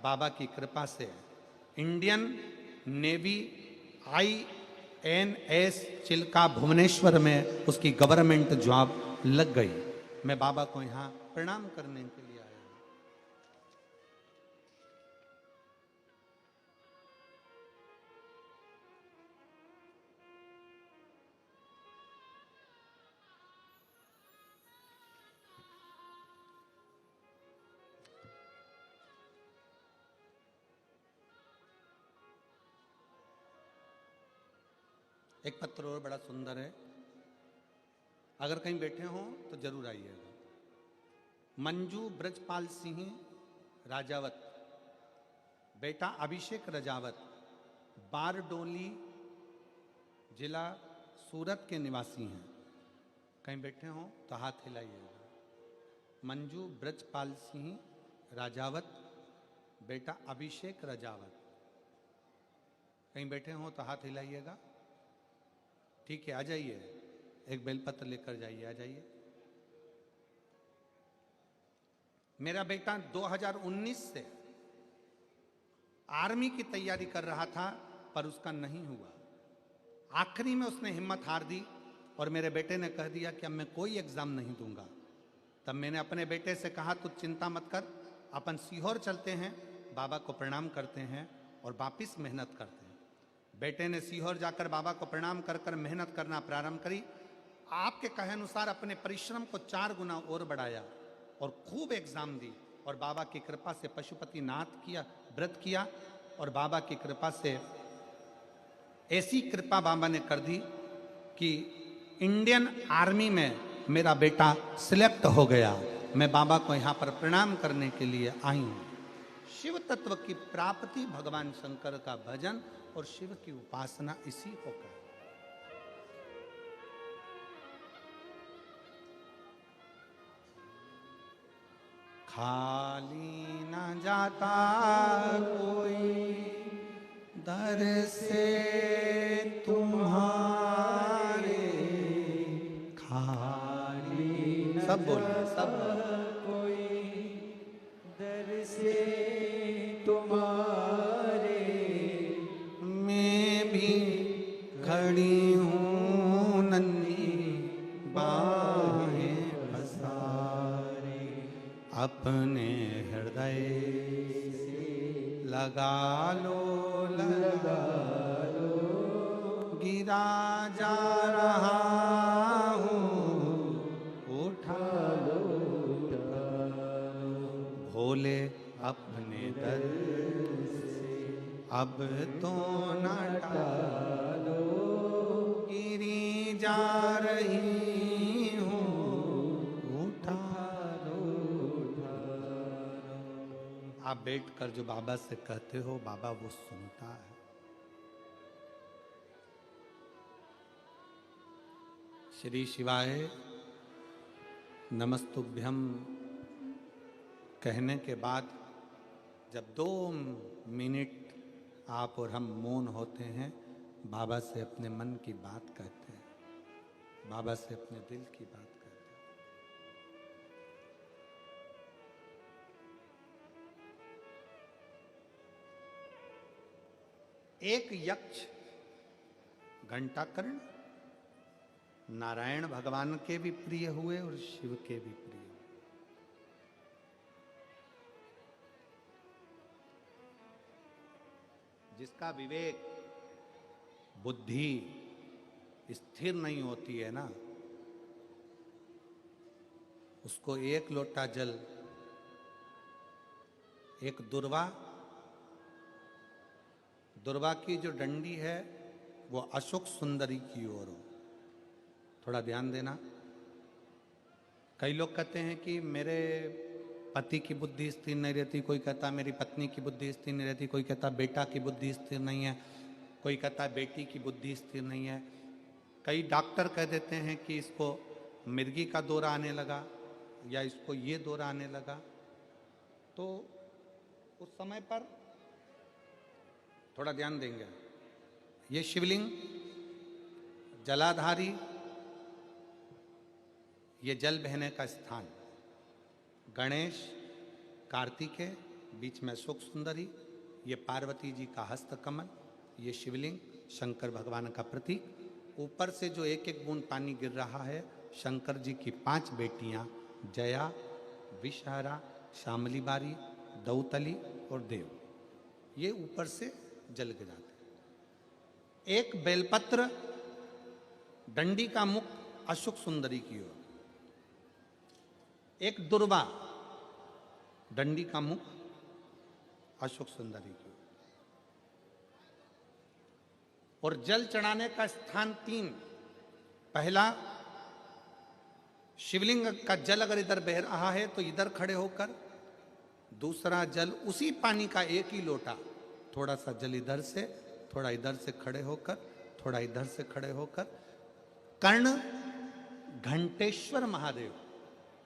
Speaker 1: बाबा की कृपा से Indian navy INS Chilka Bhubaneswar में उसकी गवर्नमेंट जॉब लग गई। मैं बाबा को यहाँ प्रणाम करने के लिए आया हूँ। एक पत्र और बड़ा सुंदर है, अगर कहीं बैठे हो तो जरूर आइएगा। मंजू ब्रजपाल सिंह राजावत, बेटा अभिषेक राजावत, बारडोली जिला सूरत के निवासी हैं। कहीं बैठे हो तो हाथ हिलाइएगा। मंजू ब्रजपाल सिंह राजावत, बेटा अभिषेक राजावत। कहीं बैठे हो तो हाथ हिलाइएगा। ठीक है, आ जाइए, एक बेलपत्र लेकर जाइए, आ जाइए। मेरा बेटा 2019 से आर्मी की तैयारी कर रहा था, पर उसका नहीं हुआ। आखिरी में उसने हिम्मत हार दी और मेरे बेटे ने कह दिया कि अब मैं कोई एग्जाम नहीं दूंगा। तब मैंने अपने बेटे से कहा, तू चिंता मत कर, अपन सीहोर चलते हैं, बाबा को प्रणाम करते हैं और वापिस मेहनत करते हैं। बेटे ने सीहोर जाकर बाबा को प्रणाम कर कर मेहनत करना प्रारंभ करी। आपके कहे अनुसार अपने परिश्रम को 4 गुना और बढ़ाया और खूब एग्जाम दी, और बाबा की कृपा से पशुपतिनाथ किया, व्रत किया, और बाबा की कृपा से ऐसी कृपा बाबा ने कर दी कि इंडियन आर्मी में मेरा बेटा सिलेक्ट हो गया। मैं बाबा को यहाँ पर प्रणाम करने के लिए आई हूँ। शिव तत्व की प्राप्ति, भगवान शंकर का भजन और शिव की उपासना, इसी को कहते हैं। खाली न जाता कोई दर से तुम्हारे, खाली सब बोलिए, सब
Speaker 2: कोई दर से तुम्हारे,
Speaker 1: मैं भी खड़ी हूँ नन्ही बाहें पसारे, अपने हृदय से लगा लो, लगा लो, गिरा जा रहा हूँ, उठा लो, भोले अपने दर से अब तो न टालो, गिरी जा रही हूँ, उठा लो। आप बैठकर जो बाबा से कहते हो, बाबा वो सुनता है। श्री शिवाय नमस्तुभ्यम कहने के बाद जब 2 मिनट आप और हम मौन होते हैं, बाबा से अपने मन की बात कहते हैं, बाबा से अपने दिल की बात कहते हैं। एक यक्ष घंटाकर्ण नारायण भगवान के भी प्रिय हुए और शिव के भी प्रिय हुए। जिसका विवेक, बुद्धि स्थिर नहीं होती है ना, उसको एक लोटा जल, एक दुर्वा की जो डंडी है वो अशोक सुंदरी की ओर हो। थोड़ा ध्यान देना। कई लोग कहते हैं कि मेरे पति की बुद्धि स्थिर नहीं रहती, कोई कहता मेरी पत्नी की बुद्धि स्थिर नहीं रहती, कोई कहता बेटा की बुद्धि स्थिर नहीं है, कोई कहता बेटी की बुद्धि स्थिर नहीं है। कई डॉक्टर कह देते हैं कि इसको मिर्गी का दौरा आने लगा या इसको ये दौरा आने लगा। तो उस समय पर थोड़ा ध्यान देंगे। ये शिवलिंग जलाधारी, ये जल बहने का स्थान, गणेश कार्तिकेय, बीच में अशोक सुंदरी, ये पार्वती जी का हस्त कमल, ये शिवलिंग शंकर भगवान का प्रतीक। ऊपर से जो एक एक बूंद पानी गिर रहा है, शंकर जी की 5 बेटियां जया, विषहरा, शामली बारी, दौतली और देव, ये ऊपर से जल गिराते। एक बेलपत्र, डंडी का मुख अशोक सुंदरी की ओर, एक दुर्वा, डंडी का मुख अशोक सुंदरी की ओर। और जल चढ़ाने का स्थान 3। पहला, शिवलिंग का जल अगर इधर बह रहा है तो इधर खड़े होकर, दूसरा जल उसी पानी का एक ही लोटा, थोड़ा सा जल इधर से, थोड़ा इधर से खड़े होकर, थोड़ा इधर से खड़े होकर, कर्ण घंटेश्वर महादेव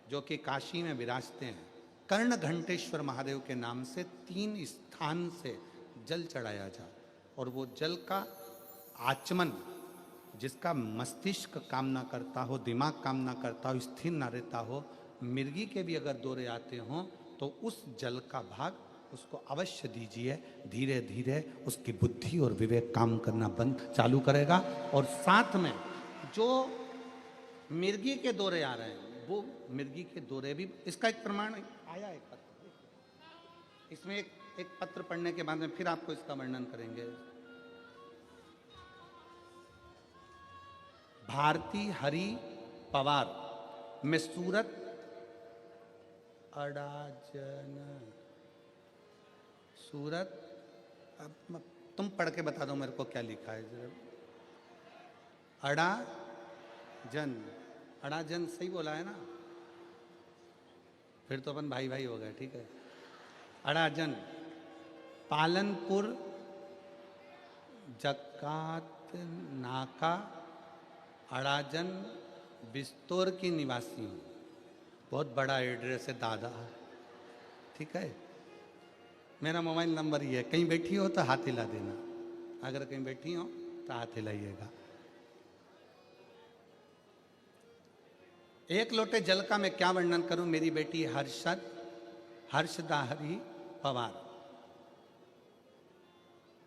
Speaker 1: जो कि काशी में विराजते हैं, कर्ण घंटेश्वर महादेव के नाम से 3 स्थान से जल चढ़ाया जाए। और वो जल का आचमन, जिसका मस्तिष्क कामना करता हो, दिमाग कामना करता हो, स्थिर न रहता हो, मिर्गी के भी अगर दौरे आते हों तो उस जल का भाग उसको अवश्य दीजिए। धीरे धीरे उसकी बुद्धि और विवेक काम करना चालू करेगा। और साथ में जो मिर्गी के दौरे आ रहे हैं, वो मिर्गी के दौरे भी, इसका एक प्रमाण आया है पत्र, इसमें एक पत्र पढ़ने के बाद में फिर आपको इसका वर्णन करेंगे। भारती हरि पवार में सूरत अड़ाजन, सूरत, अब तुम पढ़ के बता दो मेरे को क्या लिखा है जरा। अड़ाजन, अड़ाजन सही बोला है ना? फिर तो अपन भाई भाई हो गए, ठीक है। अड़ाजन, पालनपुर जकात नाका अड़ाजन बिस्तौर की निवासी हूँ। बहुत बड़ा एड्रेस है दादा, ठीक है। मेरा मोबाइल नंबर ये है, कहीं बैठी हो तो हाथ हिला देना, अगर कहीं बैठी हो तो हाथ हिलाइएगा। एक लोटे जल का मैं क्या वर्णन करूं। मेरी बेटी हर्षदाहरी पवार,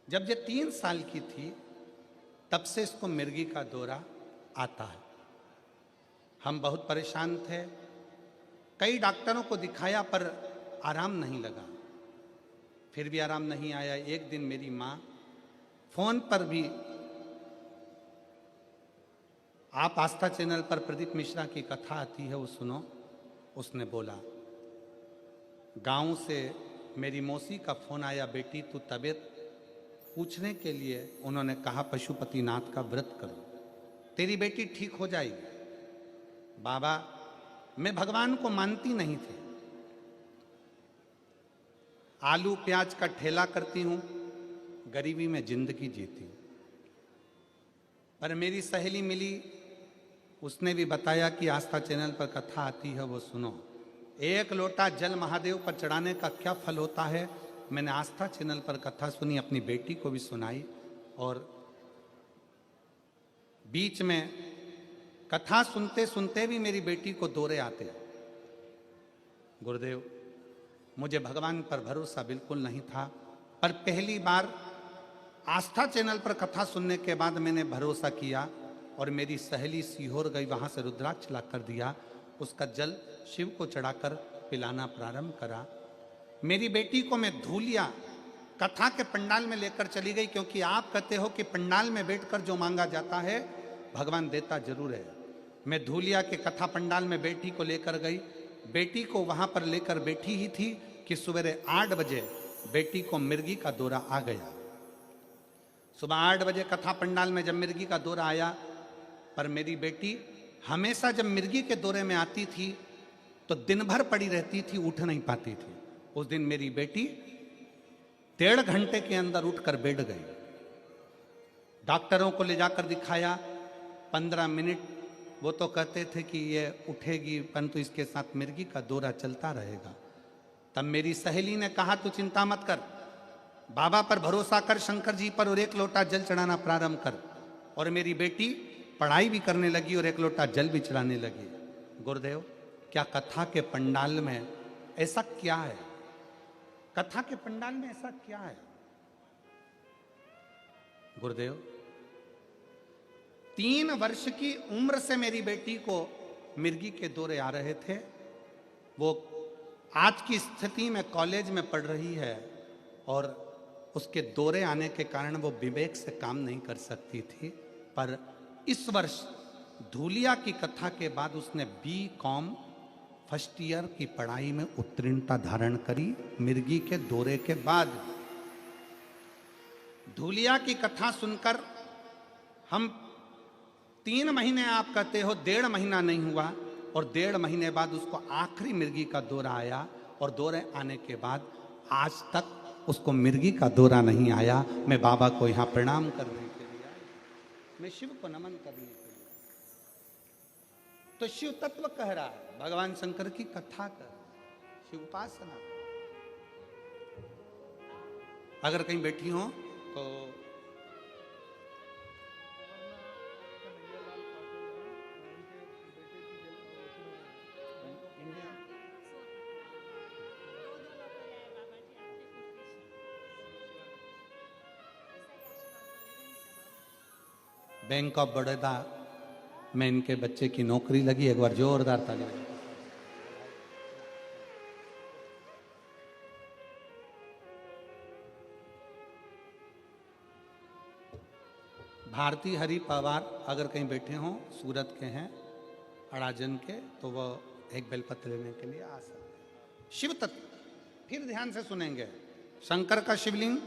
Speaker 1: जब ये 3 साल की थी तब से इसको मिर्गी का दौरा आता है। हम बहुत परेशान थे, कई डॉक्टरों को दिखाया पर आराम नहीं लगा, फिर भी आराम नहीं आया। एक दिन मेरी माँ फोन पर भी, आप आस्था चैनल पर प्रदीप मिश्रा की कथा आती है वो सुनो, उसने बोला, गांव से मेरी मौसी का फोन आया, बेटी तू तबीयत पूछने के लिए। उन्होंने कहा पशुपतिनाथ का व्रत करो, तेरी बेटी ठीक हो जाएगी। बाबा, मैं भगवान को मानती नहीं थी, आलू प्याज का ठेला करती हूं, गरीबी में जिंदगी जीती हूं। पर मेरी सहेली मिली, उसने भी बताया कि आस्था चैनल पर कथा आती है वो सुनो। 1 लोटा जल महादेव पर चढ़ाने का क्या फल होता है, मैंने आस्था चैनल पर कथा सुनी, अपनी बेटी को भी सुनाई। और बीच में कथा सुनते सुनते भी मेरी बेटी को दौरे आते। गुरुदेव, मुझे भगवान पर भरोसा बिल्कुल नहीं था, पर पहली बार आस्था चैनल पर कथा सुनने के बाद मैंने भरोसा किया और मेरी सहेली सीहोर गई, वहां से रुद्राक्ष ला कर दिया, उसका जल शिव को चढ़ाकर पिलाना प्रारंभ करा। मेरी बेटी को मैं धूलिया कथा के पंडाल में लेकर चली गई, क्योंकि आप कहते हो कि पंडाल में बैठकर जो मांगा जाता है भगवान देता जरूर है। मैं धूलिया के कथा पंडाल में बेटी को लेकर गई, बेटी को वहां पर लेकर बैठी ही थी कि सवेरे 8 बजे बेटी को मिर्गी का दौरा आ गया। सुबह 8 बजे कथा पंडाल में जब मिर्गी का दौरा आया, पर मेरी बेटी हमेशा जब मिर्गी के दौरे में आती थी तो दिन भर पड़ी रहती थी, उठ नहीं पाती थी। उस दिन मेरी बेटी 1.5 घंटे के अंदर उठकर बैठ गई। डॉक्टरों को ले जाकर दिखाया, 15 मिनट वो तो कहते थे कि ये उठेगी, परंतु इसके साथ मिर्गी का दौरा चलता रहेगा। तब मेरी सहेली ने कहा तू चिंता मत कर, बाबा पर भरोसा कर, शंकर जी पर, और 1 लोटा जल चढ़ाना प्रारंभ कर। और मेरी बेटी पढ़ाई भी करने लगी और 1 लोटा जल भी चढ़ाने लगी। गुरुदेव, क्या कथा के पंडाल में ऐसा क्या है? कथा के पंडाल में ऐसा क्या है? गुरुदेव, 3 वर्ष की उम्र से मेरी बेटी को मिर्गी के दौरे आ रहे थे। वो आज की स्थिति में कॉलेज में पढ़ रही है और उसके दौरे आने के कारण वो विवेक से काम नहीं कर सकती थी। पर इस वर्ष धूलिया की कथा के बाद उसने BCom फर्स्ट ईयर की पढ़ाई में उत्तीर्णता धारण करी। मिर्गी के दौरे के बाद धूलिया की कथा सुनकर हम 3 महीने आप कहते हो 1.5 महीना नहीं हुआ, और 1.5 महीने बाद उसको आखिरी मिर्गी का दौरा आया, और दौरे आने के बाद आज तक उसको मिर्गी का दौरा नहीं आया। मैं बाबा को यहाँ प्रणाम करने के लिए आया, मैं शिव को नमन करने के लिए। तो शिव तत्व कह रहा है, भगवान शंकर की कथा कर, शिव उपासना। अगर कहीं बैठी हो तो बैंक ऑफ बड़ौदा में इनके बच्चे की नौकरी लगी। एक बार जोरदार ताली बजाओ। भारती हरि पवार अगर कहीं बैठे हों, सूरत के हैं, अड़ाजन के, तो वह एक बेलपत्र लेने के लिए आ सकते हैं। शिव तत्व फिर ध्यान से सुनेंगे। शंकर का शिवलिंग,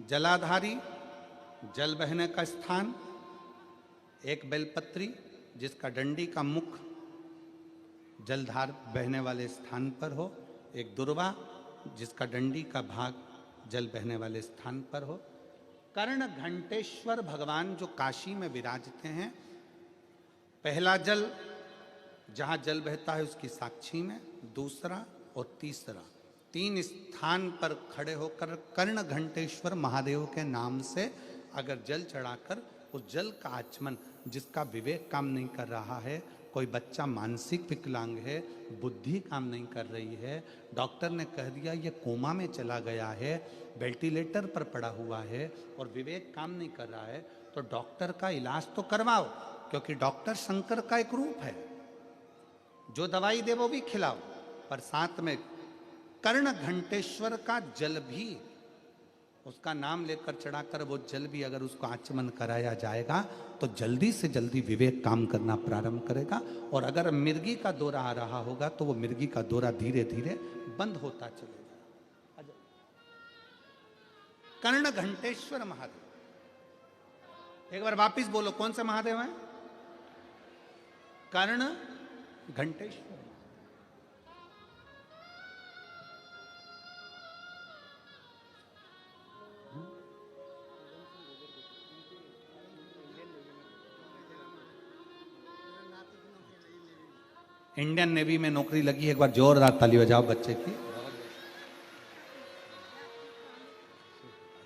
Speaker 1: जलाधारी, जल बहने का स्थान, एक बेलपत्री जिसका डंडी का मुख जलधार बहने वाले स्थान पर हो, एक दुर्वा जिसका डंडी का भाग जल बहने वाले स्थान पर हो। कर्ण घंटेश्वर भगवान जो काशी में विराजते हैं, पहला जल जहाँ जल बहता है उसकी साक्षी में, दूसरा और तीसरा 3 स्थान पर खड़े होकर कर्ण घंटेश्वर महादेव के नाम से अगर जल चढ़ाकर उस जल का आचमन, जिसका विवेक काम नहीं कर रहा है, कोई बच्चा मानसिक विकलांग है, बुद्धि काम नहीं कर रही है, डॉक्टर ने कह दिया ये कोमा में चला गया है, वेंटिलेटर पर पड़ा हुआ है और विवेक काम नहीं कर रहा है, तो डॉक्टर का इलाज तो करवाओ, क्योंकि डॉक्टर शंकर का एक रूप है। जो दवाई दे वो भी खिलाओ, पर साथ में कर्ण घंटेश्वर का जल भी, उसका नाम लेकर चढ़ाकर वो जल भी अगर उसको आचमन कराया जाएगा तो जल्दी से जल्दी विवेक काम करना प्रारंभ करेगा। और अगर मिर्गी का दौरा आ रहा होगा तो वो मिर्गी का दौरा धीरे धीरे बंद होता चलेगा। कर्ण घंटेश्वर महादेव, एक बार वापिस बोलो, कौन से महादेव हैं? कर्ण घंटेश्वर। इंडियन नेवी में नौकरी लगी। एक बार जोरदार ताली बजाओ बच्चे की।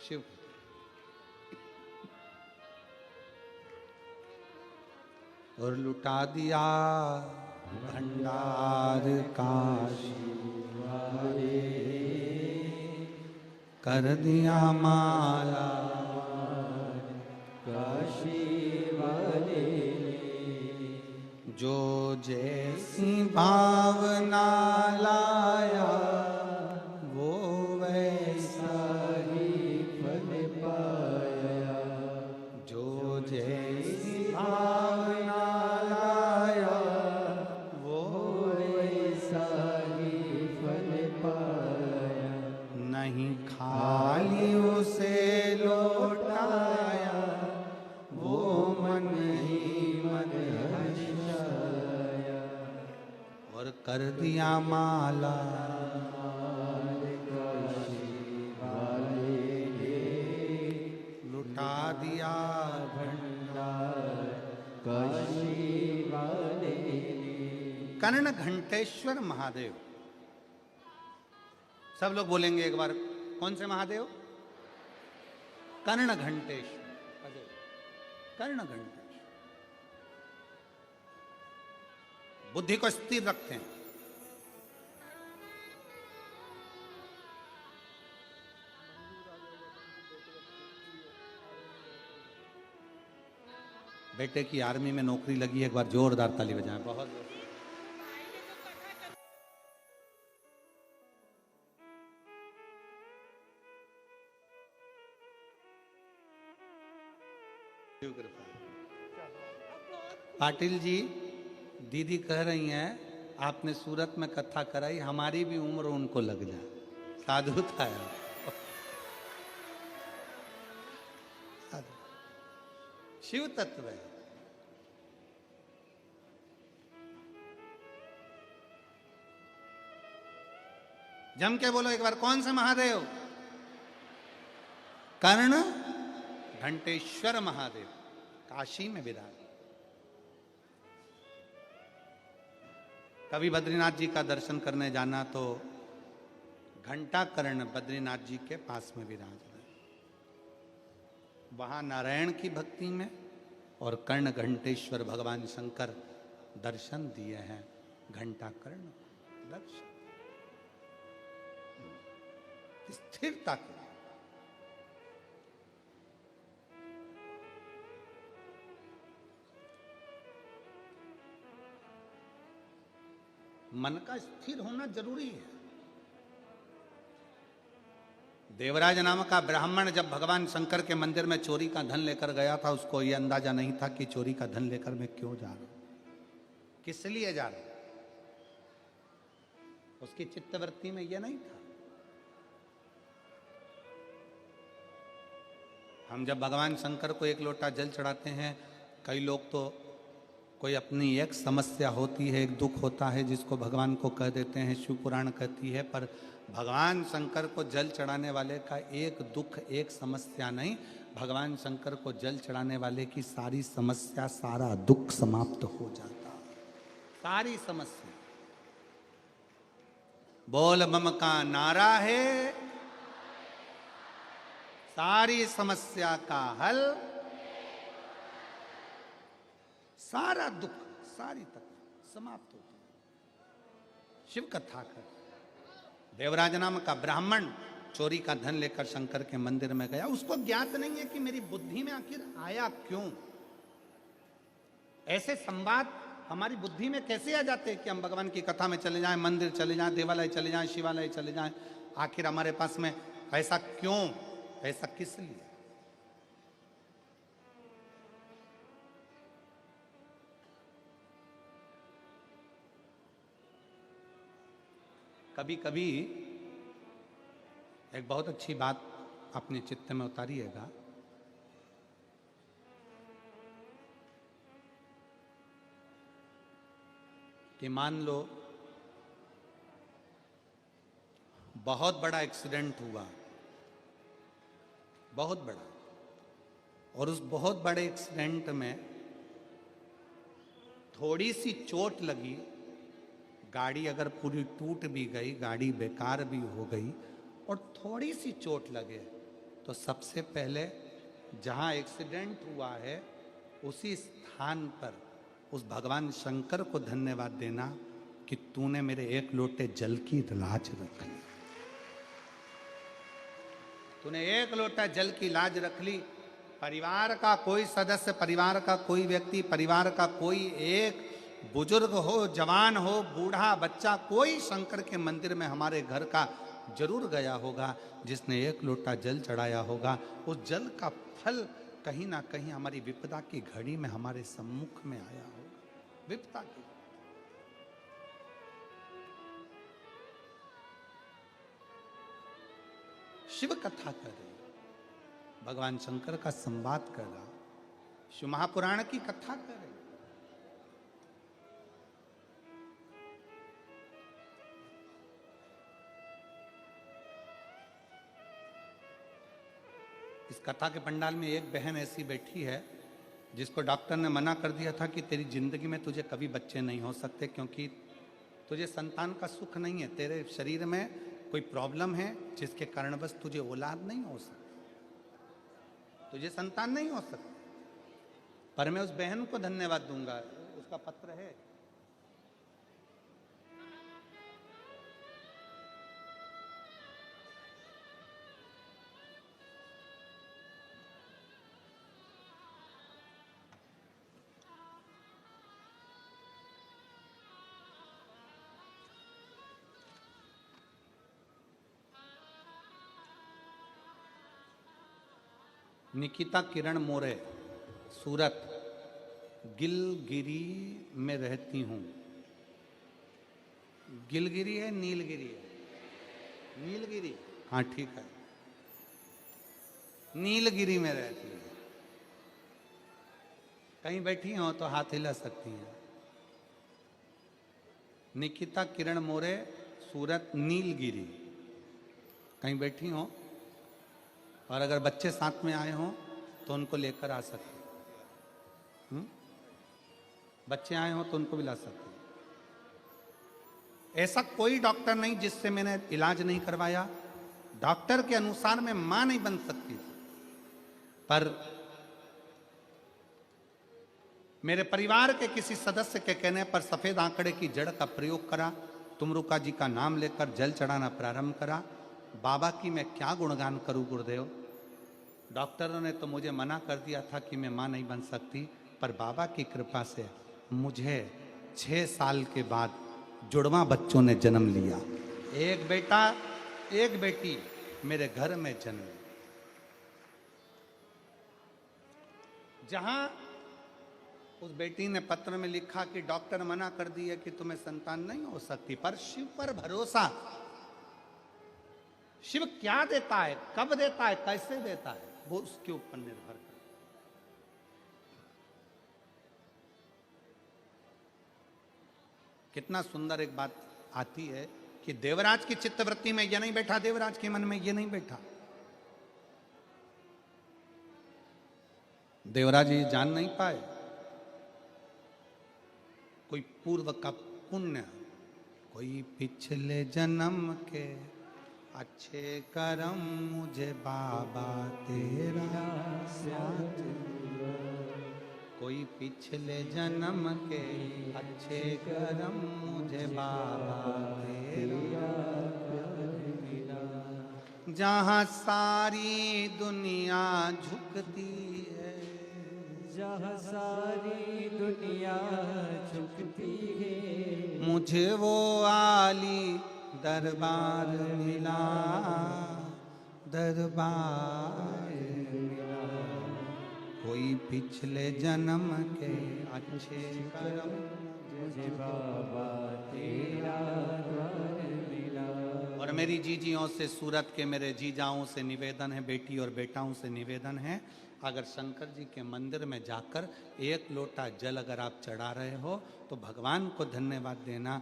Speaker 1: शिव और लुटा दिया भंडार काशी वाले, कर दिया माला
Speaker 2: काशी वाले,
Speaker 1: जो जैसी भावना लाया वो वैसा
Speaker 2: ही फल पाया,
Speaker 1: जो जैसी भावना लाया वो
Speaker 2: वैसा ही फल पाया,
Speaker 1: नहीं खाली उसे लौटाया वो मन ही मन हर्षाया, और कर दिया माला लुटा दिया भंडार
Speaker 2: काशी वाले।
Speaker 1: कर्ण घंटेश्वर महादेव। सब लोग बोलेंगे एक बार, कौन से महादेव? कर्ण घंटेश्वर। कर्ण घंटेश्वर बुद्धि को स्थिर रखते हैं। बेटे की आर्मी में नौकरी लगी। एक बार जोरदार ताली बजाएं। बहुत पाटिल जी, दीदी कह रही हैं आपने सूरत में कथा कराई, हमारी भी उम्र उनको लग जाए। साधु था यार। शिव तत्व है। जम के बोलो एक बार, कौन से महादेव? कर्ण घंटेश्वर महादेव, काशी में विराज। कभी बद्रीनाथ जी का दर्शन करने जाना तो घंटा कर्ण बद्रीनाथ जी के पास में विराज रहे, वहां नारायण की भक्ति में, और कर्ण घंटेश्वर भगवान शंकर दर्शन दिए हैं घंटा कर्ण दर्शन स्थिरता के। मन का स्थिर होना जरूरी है। देवराज नाम का ब्राह्मण जब भगवान शंकर के मंदिर में चोरी का धन लेकर गया था, उसको यह अंदाजा नहीं था कि चोरी का धन लेकर मैं क्यों जा रहा हूं, किस लिए जा रहा हूं। उसकी चित्तवृत्ति में यह नहीं था। हम जब भगवान शंकर को एक लोटा जल चढ़ाते हैं, कई लोग तो कोई अपनी एक समस्या होती है, एक दुख होता है, जिसको भगवान को कह देते हैं, शिव पुराण कहती है, पर भगवान शंकर को जल चढ़ाने वाले का एक दुख, एक समस्या नहीं, भगवान शंकर को जल चढ़ाने वाले की सारी समस्या, सारा दुख समाप्त हो जाता, सारी समस्या। बोल बम का नारा है, सारी समस्या का हल, सारा दुख, सारी तकलीफ समाप्त होती है। शिव कथा कर देवराज नाम का ब्राह्मण चोरी का धन लेकर शंकर के मंदिर में गया। उसको ज्ञात नहीं है कि मेरी बुद्धि में आखिर आया क्यों। ऐसे संवाद हमारी बुद्धि में कैसे आ जाते हैं कि हम भगवान की कथा में चले जाएं, मंदिर चले जाएं, देवालय चले जाएं, शिवालय चले जाएं। आखिर हमारे पास में ऐसा क्यों, ऐसा किस लिए। कभी कभी एक बहुत अच्छी बात अपने चित्त में उतारिएगा। कि मान लो बहुत बड़ा एक्सीडेंट हुआ, बहुत बड़ा, और उस बहुत बड़े एक्सीडेंट में थोड़ी सी चोट लगी, गाड़ी अगर पूरी टूट भी गई, गाड़ी बेकार भी हो गई, और थोड़ी सी चोट लगे, तो सबसे पहले जहां एक्सीडेंट हुआ है उसी स्थान पर उस भगवान शंकर को धन्यवाद देना कि तूने मेरे एक लोटे जल की लाज रख ली, तूने एक लोटा जल की लाज रख ली। परिवार का कोई सदस्य, परिवार का कोई व्यक्ति, परिवार का कोई एक बुजुर्ग हो, जवान हो, बूढ़ा, बच्चा, कोई शंकर के मंदिर में हमारे घर का जरूर गया होगा, जिसने एक लोटा जल चढ़ाया होगा। उस जल का फल कहीं ना कहीं हमारी विपदा की घड़ी में हमारे सम्मुख में आया होगा। विपदा की शिव कथा कर रहे, भगवान शंकर का संवाद कर रहा, शिव महापुराण की कथा कर रहे। इस कथा के पंडाल में एक बहन ऐसी बैठी है जिसको डॉक्टर ने मना कर दिया था कि तेरी जिंदगी में तुझे कभी बच्चे नहीं हो सकते, क्योंकि तुझे संतान का सुख नहीं है, तेरे शरीर में कोई प्रॉब्लम है जिसके कारणवश तुझे औलाद नहीं हो सकती, तुझे संतान नहीं हो सकती। पर मैं उस बहन को धन्यवाद दूंगा, उसका पत्र है। निकिता किरण मोरे, सूरत, गिलगिरी में रहती हूँ। गिलगिरी है, नीलगिरी है? नीलगिरी, हाँ ठीक है। नीलगिरी में रहती है। कहीं बैठी हो तो हाथ हिला सकती हैं। निकिता किरण मोरे, सूरत नीलगिरी, कहीं बैठी हो, और अगर बच्चे साथ में आए हों तो उनको लेकर आ सकते हैं। बच्चे आए हों तो उनको भी ला सकते हैं। ऐसा कोई डॉक्टर नहीं जिससे मैंने इलाज नहीं करवाया। डॉक्टर के अनुसार मैं मां नहीं बन सकती, पर मेरे परिवार के किसी सदस्य के कहने पर सफेद आंकड़े की जड़ का प्रयोग करा, तुमरुका जी का नाम लेकर जल चढ़ाना प्रारंभ करा। बाबा की मैं क्या गुणगान करूं गुरुदेव। डॉक्टरों ने तो मुझे मना कर दिया था कि मैं मां नहीं बन सकती, पर बाबा की कृपा से मुझे 6 साल के बाद जुड़वा बच्चों ने जन्म लिया। एक बेटा एक बेटी मेरे घर में जन्म। जहां उस बेटी ने पत्र में लिखा कि डॉक्टर मना कर दिए कि तुम्हें संतान नहीं हो सकती, पर शिव पर भरोसा। शिव क्या देता है, कब देता है, कैसे देता है, वो उसके ऊपर निर्भर करता है। कितना सुंदर एक बात आती है कि देवराज की चित्तवृत्ति में यह नहीं बैठा, देवराज के मन में यह नहीं बैठा। देवराज ये जान नहीं पाए कोई पूर्व का पुण्य, कोई पिछले जन्म के अच्छे कर्म मुझे बाबा तेरा साथ, कोई पिछले जन्म के अच्छे कर्म मुझे बाबा तेरा, जहाँ सारी दुनिया झुकती है,
Speaker 2: जहाँ सारी दुनिया झुकती है,
Speaker 1: मुझे वो आली दरबार मिला, दरबार मिला। कोई पिछले जन्म के अच्छे कर्म
Speaker 2: मुझे बाबा तेरा द्वार मिला।
Speaker 1: और मेरी जीजियों से, सूरत के मेरे जीजाओं से निवेदन है, बेटी और बेटाओं से निवेदन है, अगर शंकर जी के मंदिर में जाकर एक लोटा जल अगर आप चढ़ा रहे हो तो भगवान को धन्यवाद देना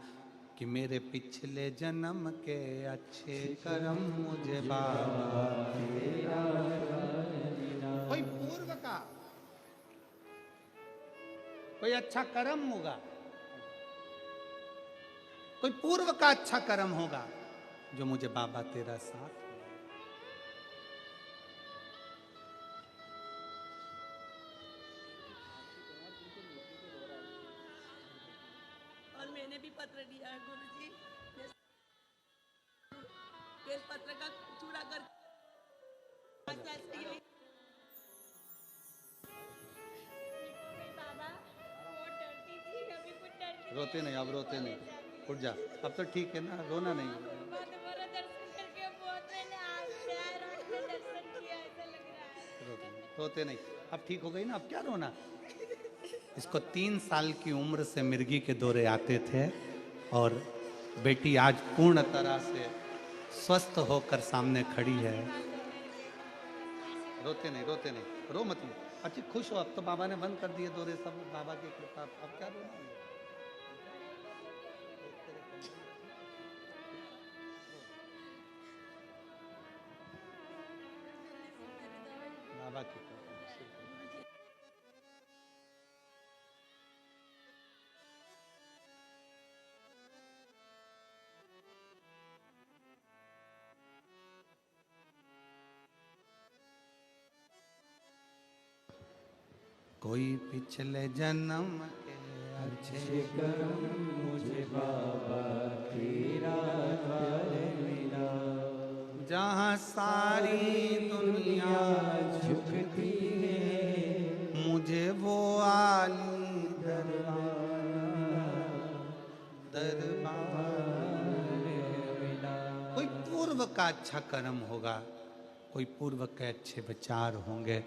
Speaker 1: कि मेरे पिछले जन्म के अच्छे कर्म मुझे बाबा तेरा। कोई पूर्व का कोई अच्छा कर्म होगा, कोई पूर्व का अच्छा कर्म होगा जो मुझे बाबा तेरा साथ।
Speaker 3: और मैंने भी पत्र दिया है गुरुजी, बेल पत्र का चूड़ा कर
Speaker 1: रोते नहीं, अब रोते नहीं, उठ जा, अब तो ठीक है ना, रोना नहीं। रोते नहीं, अब ठीक हो गई ना, अब क्या रोना। इसको 3 साल की उम्र से मिर्गी के दौरे आते थे और बेटी आज पूर्ण तरह से स्वस्थ होकर सामने खड़ी है। रोते नहीं, रोते नहीं, रो मत। अच्छी खुश हो, अब तो बाबा ने बंद कर दिए दौरे सब, बाबा की कृपा, अब क्या रोना है। बाबा की कृपा। कोई पिछले जन्म के अच्छे
Speaker 2: कर्म मुझे बाबा तेरा द्वार मिला,
Speaker 1: जहाँ सारी दुनिया
Speaker 2: झुकती है,
Speaker 1: मुझे वो आली दरबार, दरबार
Speaker 2: मिला।
Speaker 1: कोई पूर्व का अच्छा कर्म होगा, कोई पूर्व के अच्छे विचार होंगे,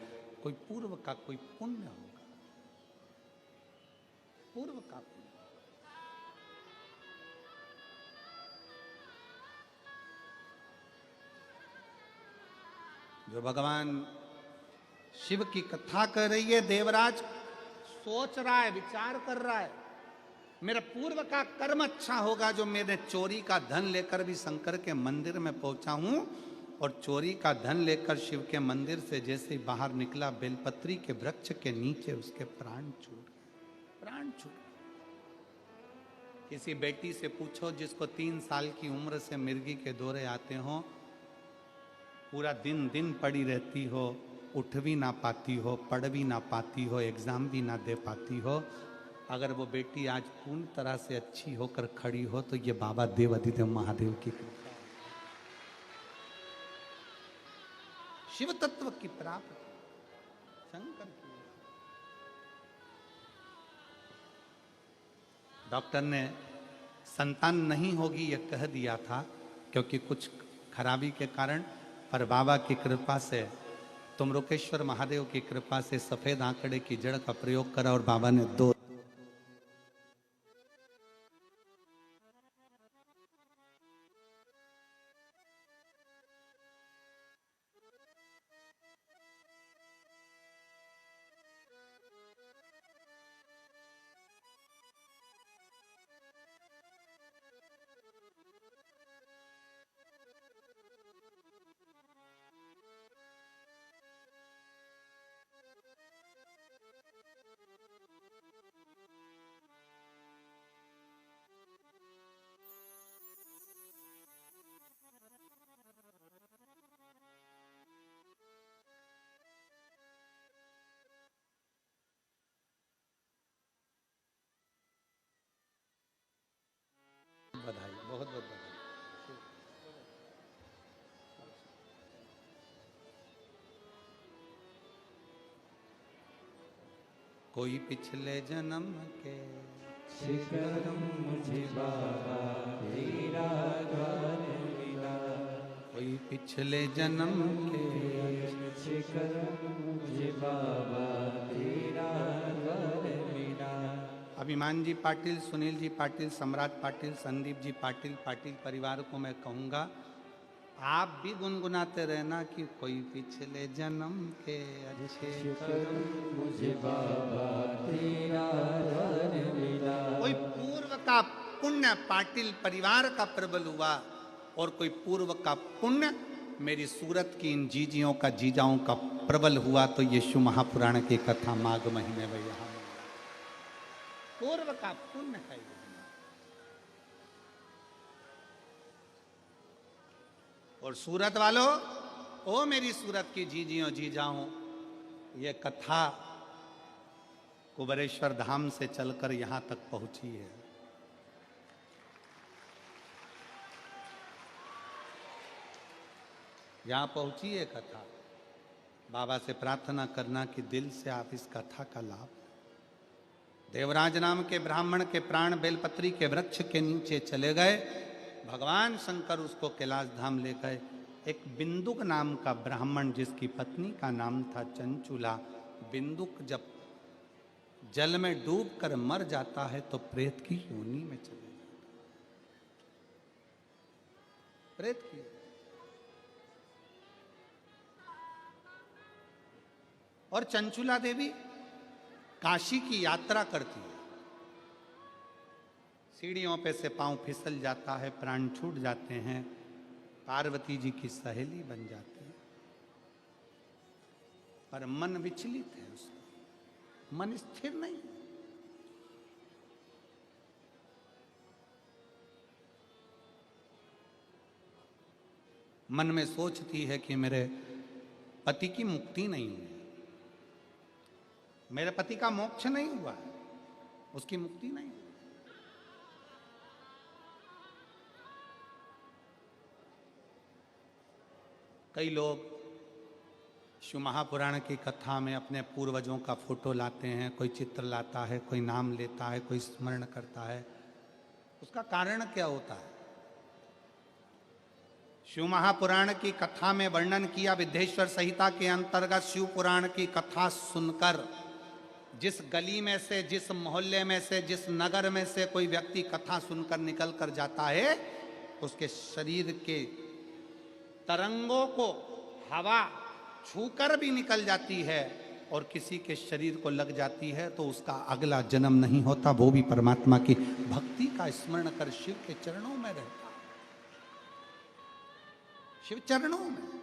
Speaker 1: कोई पूर्व का कोई पुण्य होगा, पूर्व का पुण्य। जो भगवान शिव की कथा कर रही है, देवराज सोच रहा है, विचार कर रहा है, मेरा पूर्व का कर्म अच्छा होगा जो मैंने चोरी का धन लेकर भी शंकर के मंदिर में पहुंचा हूं, और चोरी का धन लेकर शिव के मंदिर से जैसे ही बाहर निकला, बेलपत्री के वृक्ष के नीचे उसके प्राण छूट गए, प्राण छूट गए। किसी बेटी से पूछो जिसको 3 साल की उम्र से मिर्गी के दौरे आते हो, पूरा दिन दिन पड़ी रहती हो, उठ भी ना पाती हो, पढ़ भी ना पाती हो, एग्जाम भी ना दे पाती हो, अगर वो बेटी आज पूर्ण तरह से अच्छी होकर खड़ी हो तो ये बाबा देव अधिदेव महादेव की कृपा, शिव तत्व की प्राप्ति, शंकर की। डॉक्टर ने संतान नहीं होगी यह कह दिया था क्योंकि कुछ खराबी के कारण, पर बाबा की कृपा से, तुमरुकेश्वर महादेव की कृपा से सफेद आंकड़े की जड़ का प्रयोग करा और बाबा ने 2 बधाई, बहुत बहुत बधाई। कोई पिछले जन्म के
Speaker 2: शिखर मुझे बाबा तेरा द्वार मिला,
Speaker 1: कोई पिछले जन्म के
Speaker 2: शिखर मुझे बाबा तेरा द्वार मिला।
Speaker 1: अभिमान जी पाटिल, सुनील जी पाटिल, सम्राट पाटिल, संदीप जी पाटिल, पाटिल परिवार को मैं कहूँगा आप भी गुनगुनाते रहना कि कोई पिछले जन्म के अच्छे कर्म
Speaker 2: मुझे बाबा तेरा द्वार मिला।
Speaker 1: कोई पूर्व का पुण्य पाटिल परिवार का प्रबल हुआ, और कोई पूर्व का पुण्य मेरी सूरत की इन जीजियों का, जीजाओं का प्रबल हुआ, तो ये शिव महापुराण की कथा माघ महीने में यहाँ पूर्व का पुण्य है। और सूरत वालों, ओ मेरी सूरत की जीजियों जीजाओं, ये कथा कुबेरेश्वर धाम से चलकर यहां तक पहुंची है। यहां पहुंची है कथा। बाबा से प्रार्थना करना कि दिल से आप इस कथा का लाभ। देवराज नाम के ब्राह्मण के प्राण बेलपत्री के वृक्ष के नीचे चले गए, भगवान शंकर उसको कैलाश धाम ले गए। एक बिंदुक नाम का ब्राह्मण जिसकी पत्नी का नाम था चंचुला, बिंदुक जब जल में डूबकर मर जाता है तो प्रेत की योनि में चले जाता है, प्रेत की। और चंचुला देवी काशी की यात्रा करती है, सीढ़ियों पे से पांव फिसल जाता है, प्राण छूट जाते हैं, पार्वती जी की सहेली बन जाती है, पर मन विचलित है उसका, मन स्थिर नहीं। मन में सोचती है कि मेरे पति की मुक्ति नहीं हुई, मेरे पति का मोक्ष नहीं हुआ, उसकी मुक्ति नहीं हुई। कई लोग शिव महापुराण की कथा में अपने पूर्वजों का फोटो लाते हैं, कोई चित्र लाता है, कोई नाम लेता है, कोई स्मरण करता है। उसका कारण क्या होता है? शिव महापुराण की कथा में वर्णन किया, विद्येश्वर संहिता के अंतर्गत शिव पुराण की कथा सुनकर जिस गली में से, जिस मोहल्ले में से, जिस नगर में से कोई व्यक्ति कथा सुनकर निकल कर जाता है, उसके शरीर के तरंगों को हवा छूकर भी निकल जाती है, और किसी के शरीर को लग जाती है तो उसका अगला जन्म नहीं होता, वो भी परमात्मा की भक्ति का स्मरण कर शिव के चरणों में रहता, शिव चरणों में।